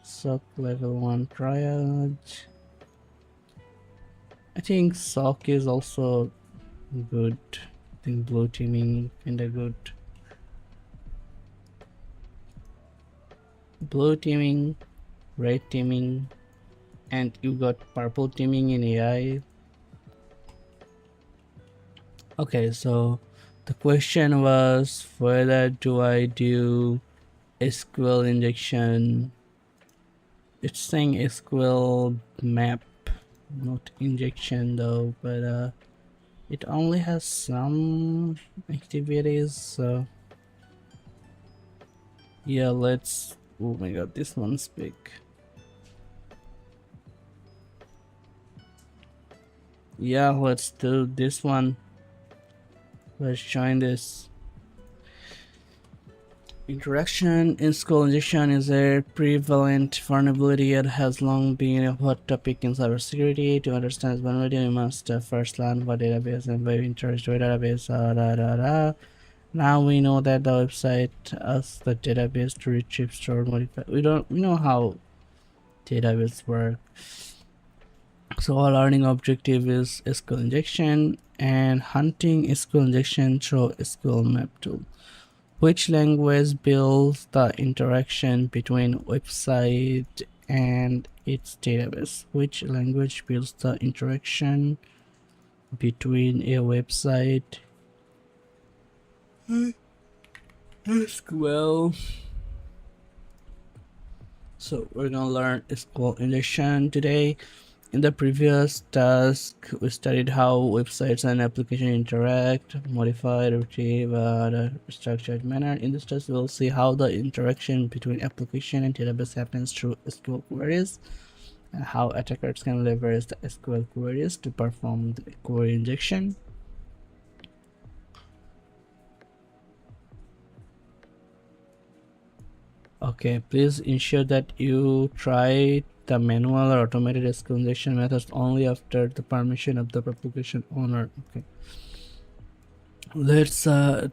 SOC level 1 triage. I think SOC is also good. I think blue teaming kinda good. Blue teaming, red teaming, and you got purple teaming in AI. Okay, so the question was whether do I do SQL injection. It's saying SQL map, not injection though, but it only has some activities, so yeah, let's, oh my god, this one's big. Yeah, let's do this one. Let's join this. Interaction in SQL injection is a prevalent vulnerability that has long been a hot topic in cybersecurity. To understand this vulnerability, we must first learn what database and why we interact with database. Now we know that the website asks the database to retrieve, store, modify. We know how database work. So our learning objective is SQL injection and hunting SQL injection through SQL map tool. Which language builds the interaction between website and its database? Which language builds the interaction between a website and SQL? So we're gonna learn SQL injection today. In the previous task, we studied how websites and applications interact, modify, retrieve, a structured manner. In this task, we'll see how the interaction between application and database happens through SQL queries, and how attackers can leverage the SQL queries to perform the query injection. Okay, please ensure that you try the manual or automated SQL injection methods only after the permission of the application owner. Okay, let's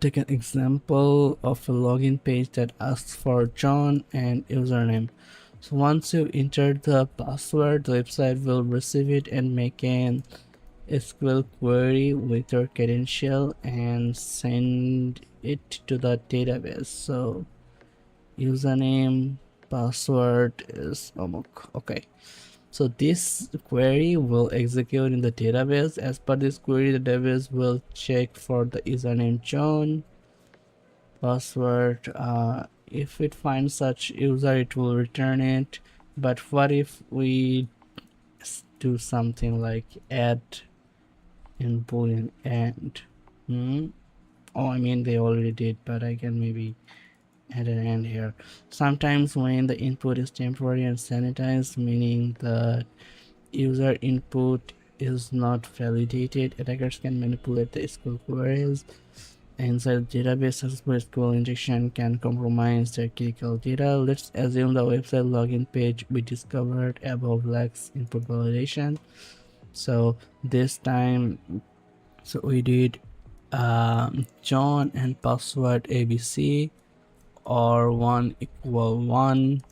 take an example of a login page that asks for John and username. So once you enter the password, the website will receive it and make an SQL query with your credential and send it to the database. So username, password is Omok. Okay, so this query will execute in the database. As per this query, the database will check for the username John, password. If it finds such user, it will return it. But what if we do something like add in boolean and oh, I mean they already did, but I can maybe add an end here. Sometimes when the input is temporary and sanitized, meaning the user input is not validated, attackers can manipulate the SQL queries inside the database. Successful SQL injection can compromise the critical data. Let's assume the website login page we discovered above lacks input validation. So this time, so we did John and password ABC, or 1 equal 1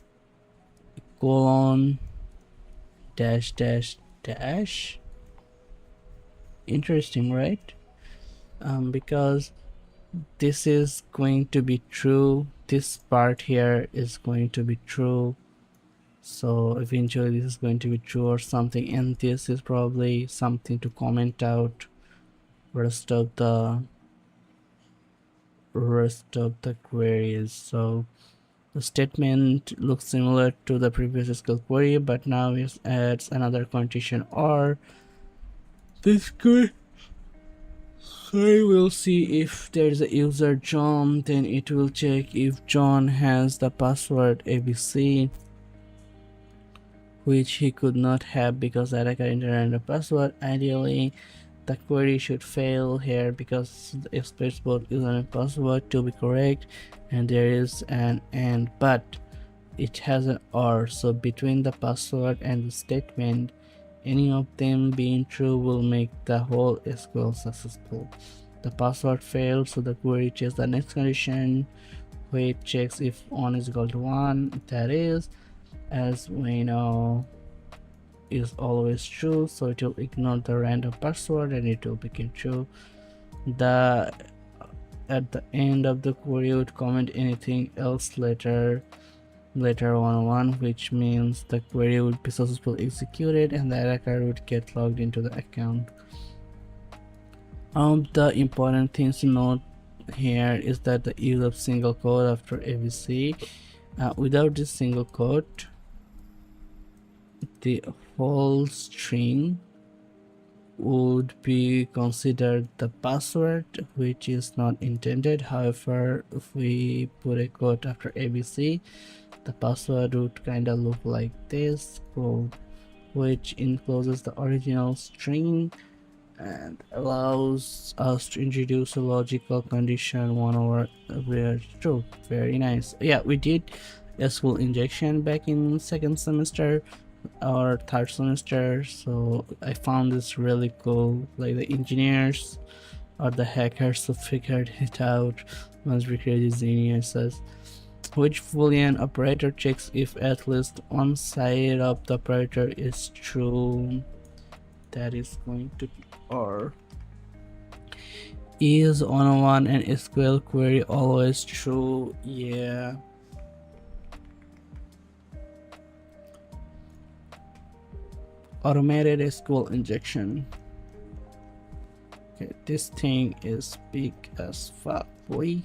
colon dash dash dash. Interesting, right? Because this is going to be true, this part here is going to be true, so eventually this is going to be true or something, and this is probably something to comment out rest of the queries. So the statement looks similar to the previous SQL query, but now it adds another condition, or this query will see if there is a user John, then it will check if John has the password ABC, which he could not have because the attacker entered the password. Ideally, the query should fail here because it expects both username and password to be correct, and there is an and, but it has an or. So between the password and the statement, any of them being true will make the whole SQL successful. The password failed, so the query checks the next condition, which checks if 1 is equal to 1. That is, as we know, is always true, so it will ignore the random password and it will become true. At the end of the query would comment anything else later 101, which means the query would be successfully executed and the attacker would get logged into the account. The important things to note here is that the use of single quote after ABC Without this single quote, the whole string would be considered the password, which is not intended. However, if we put a quote after ABC, the password would kind of look like this, which encloses the original string and allows us to introduce a logical condition one over where true. Very nice. Yeah, we did SQL injection back in second semester or third semester, so I found this really cool. Like the engineers or the hackers who figured it out once we created geniuses. Which Boolean operator checks if at least one side of the operator is true? That is going to be or is on one and SQL query always true? Yeah. Automated SQL injection. Okay, this thing is big as fuck, boy.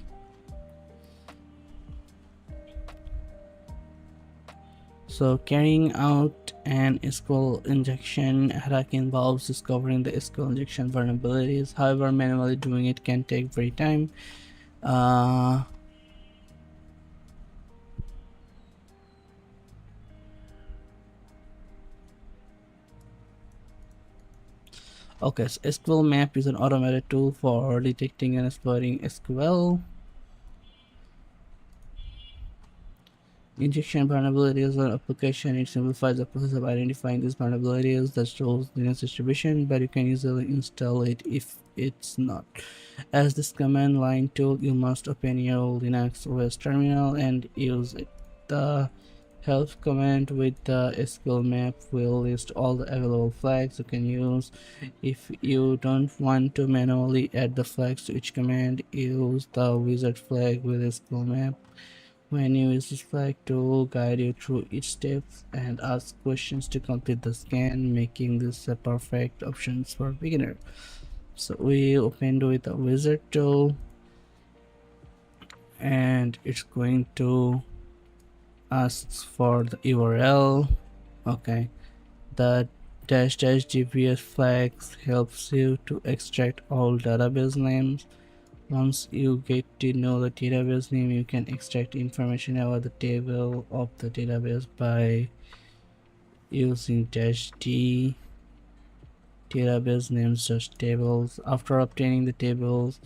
So carrying out an SQL injection attack involves discovering the SQL injection vulnerabilities. However, manually doing it can take very time. Okay, so SQL map is an automated tool for detecting and exploiting SQL. Injection vulnerabilities on application. It simplifies the process of identifying these vulnerabilities that shows Linux distribution, but you can easily install it if it's not. As this command line tool, you must open your Linux OS terminal and use it. The help command with the SQL map will list all the available flags you can use. If you don't want to manually add the flags to each command, use the wizard flag with SQL map. When you use this flag to guide you through each step and ask questions to complete the scan, making this a perfect option for beginner. So we opened with the wizard tool and it's going to ask for the URL. Okay, the --GPS flags helps you to extract all database names. Once you get to know the database name, you can extract information about the table of the database by using -d database names just tables. After obtaining the tables,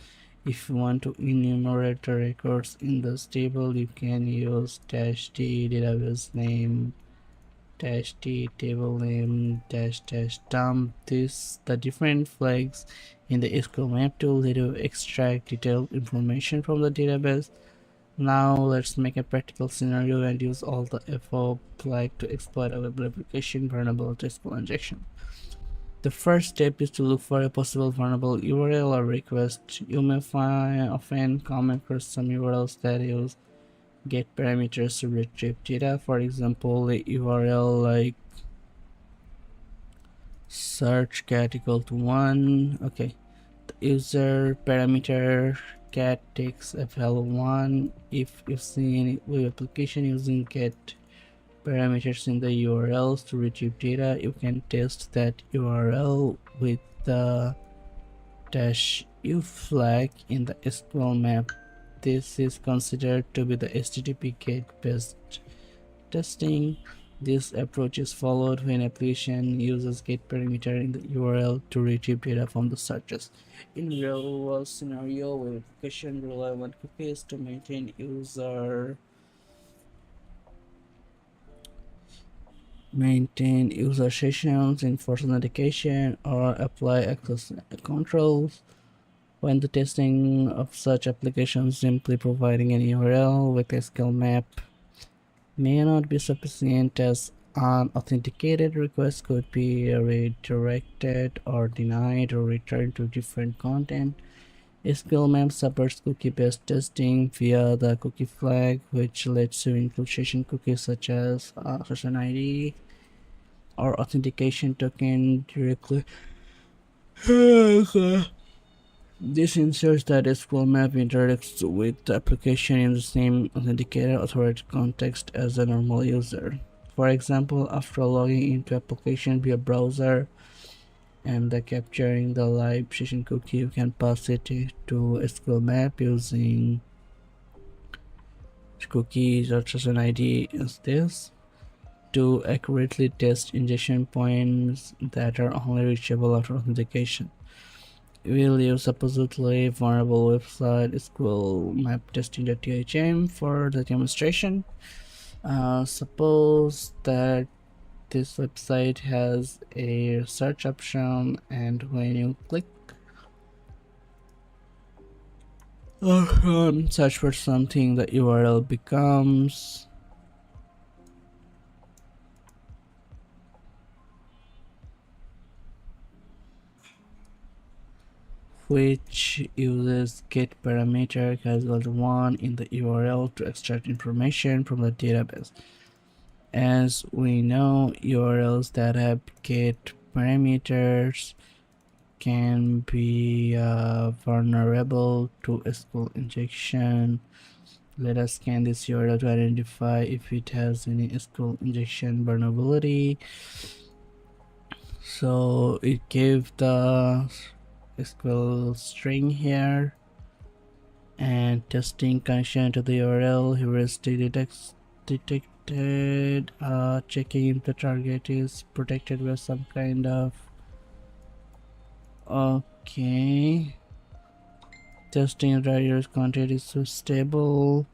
if you want to enumerate the records in this table, you can use -d database name -d table name --dump. The different flags in the SQL map tool let you extract detailed information from the database. Now let's make a practical scenario and use all the above flag to exploit a web application vulnerable to SQL injection. The first step is to look for a possible vulnerable URL or request. You may often come across some URLs that use get parameters to retrieve data. For example, a URL like search cat equal to 1. Okay, the user parameter cat takes a value 1. If you see any web application using get parameters in the URLs to retrieve data, you can test that URL with the -u flag in the SQL map. This is considered to be the HTTP GET based testing. This approach is followed when application uses get parameter in the URL to retrieve data from the searches. In real world scenario, where application rely on cookies to maintain user sessions, enforce authentication, or apply access controls. When the testing of such applications, simply providing an URL with a SQL map may not be sufficient, as unauthenticated requests could be redirected or denied or returned to different content. SQL map supports cookie-based testing via the cookie flag, which lets you include session cookies such as session ID or authentication token directly This ensures that SQL map interacts with the application in the same authenticated authorized context as a normal user. For example, after logging into application via browser and capturing the live session cookie, you can pass it to SQL map using cookies or such an ID as this to accurately test injection points that are only reachable after authentication. We'll use supposedly vulnerable website SQL map testing.thm for the demonstration. Suppose that this website has a search option, and when you click search for something, the URL becomes which uses get parameter =1 in the URL to extract information from the database. As we know, URLs that have get parameters can be vulnerable to SQL injection. Let us scan this URL to identify if it has any SQL injection vulnerability. So it gave the SQL string here and testing connection to the URL. Heuristic detected, checking if the target is protected with some kind of okay. Testing the user's content is so stable.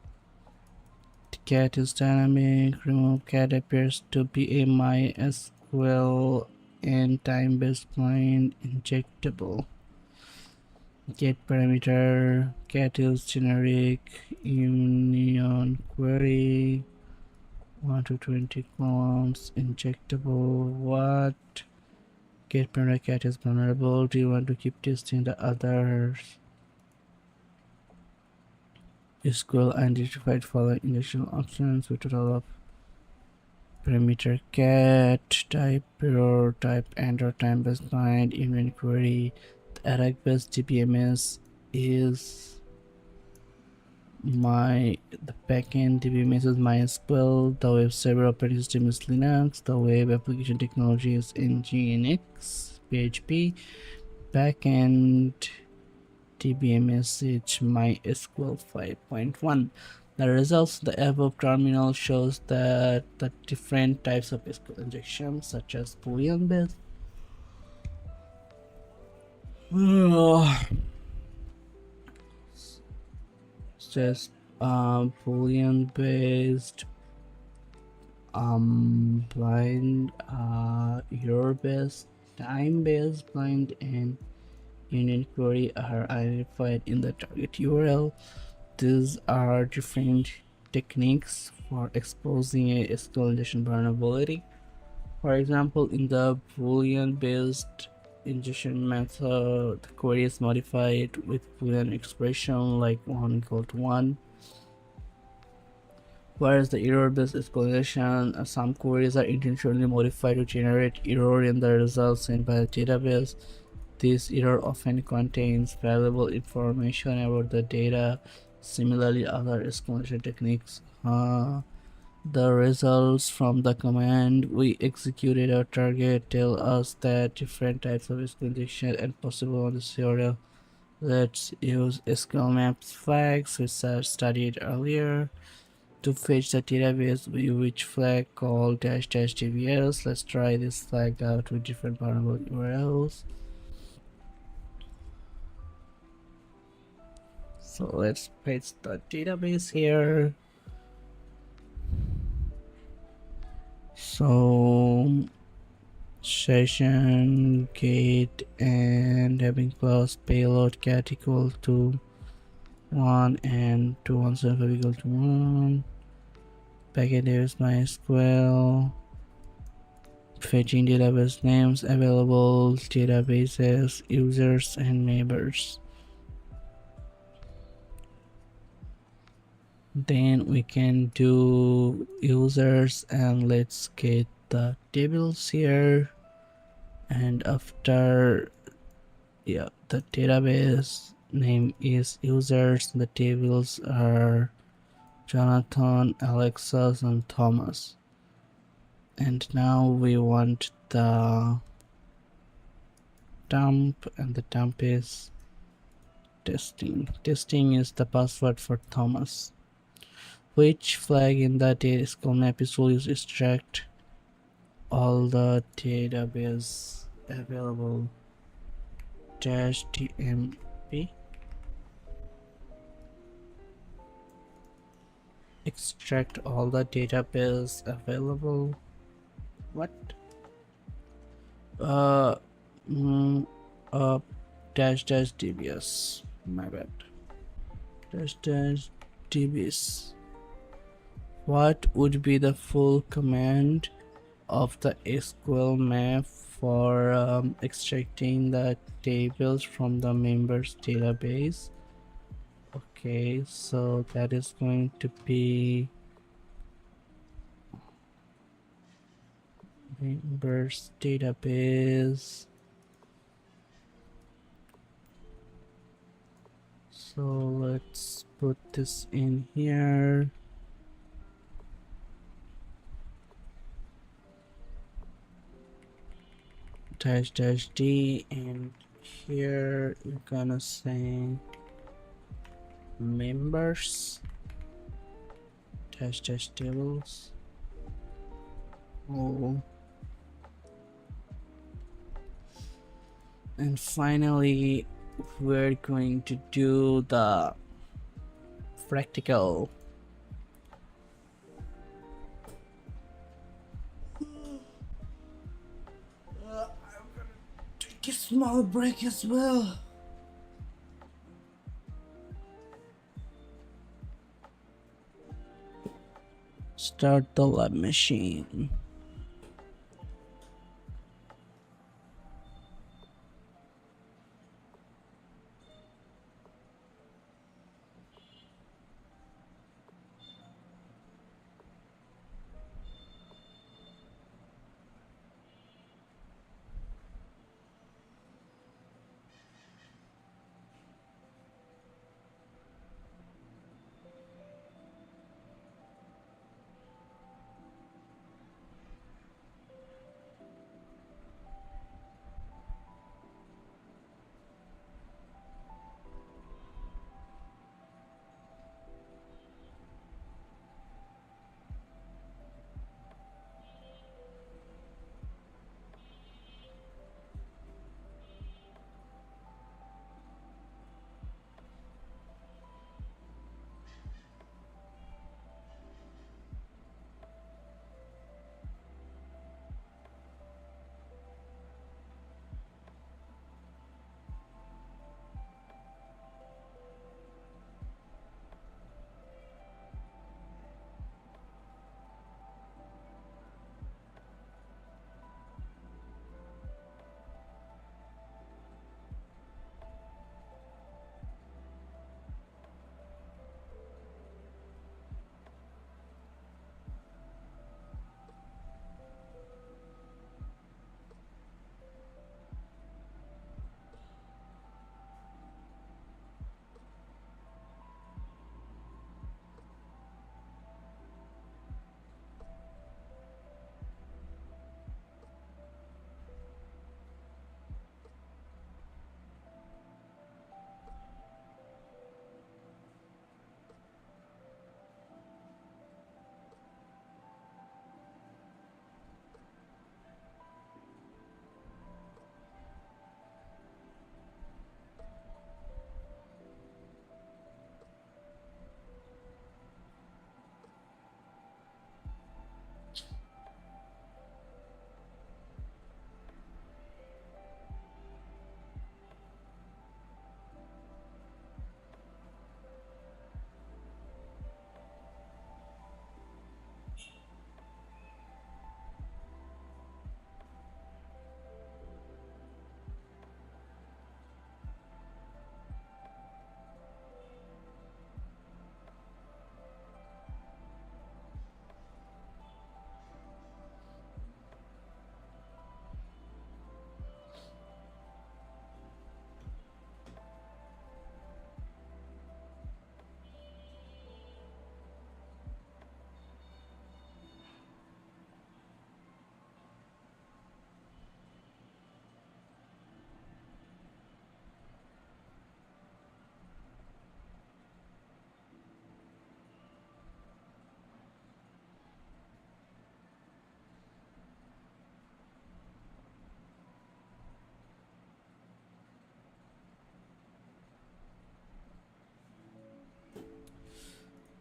The cat is dynamic. Remove cat appears to be a MySQL and time-based client injectable. Get parameter cat is generic union query 1 to 20 columns injectable. What? Get parameter cat is vulnerable. Do you want to keep testing the others? SQL identified following injection options with total of parameter cat type error type and or time based client union query. The attack based DBMS is the backend DBMS is MySQL. The web server operating system is Linux. The web application technology is Nginx PHP. Backend DBMS is MySQL 5.1. The results of the above terminal shows that the different types of SQL injections, such as Boolean based, just Boolean based, blind, error based, time based blind, and union query are identified in the target URL. These are different techniques for exposing a SQL injection vulnerability. For example, in the Boolean based injection method, the query is modified with Boolean expression like 1 equal to 1. Whereas the error-based explanation, some queries are intentionally modified to generate error in the results sent by the database. This error often contains valuable information about the data. Similarly, other explanation techniques, the results from the command we executed our target tell us that different types of explanation and possible on the URL. Let's use SQL maps flags which I studied earlier to fetch the database which flag called --dbs. Let's try this flag out with different vulnerable URLs. So let's paste the database here. So session get and having class payload cat equal to 1 and 2175 equal to 1. Packet is MySQL. Fetching database names, available databases, users, and neighbors. Then we can do users, and let's get the tables here. And after the database, name is users. The tables are Jonathan, Alexis, and Thomas. And now we want the dump, and the dump is testing. Testing is the password for Thomas. Which flag in the data map is used to extract all the database available dash tmp extract all the database available. What? uh mm, uh dash dbs, my bad. Dash dbs. What would be the full command of the SQL map for extracting the tables from the members database? Okay, so that is going to be members database. So let's put this in here. Dash d, and here you're gonna say members dash tables. Oh, and finally we're going to do the practical. I'm gonna take a small break as well. Start the lab machine.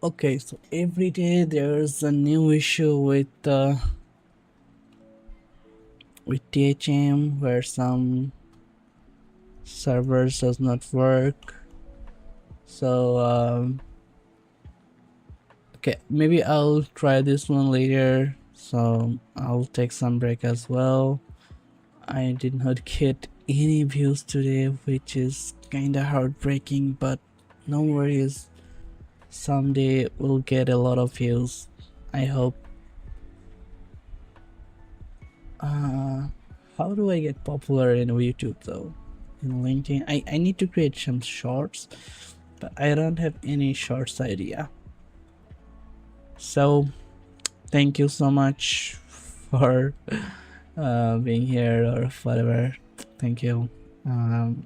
Okay, so every day there's a new issue with THM where some servers does not work. So okay, maybe I'll try this one later. So I'll take some break as well. I did not get any views today, which is kinda heartbreaking, but no worries. Someday we'll get a lot of views. I hope. How do I get popular in YouTube though? In LinkedIn, I need to create some shorts, but I don't have any shorts idea. So thank you so much for being here or whatever. Thank you. And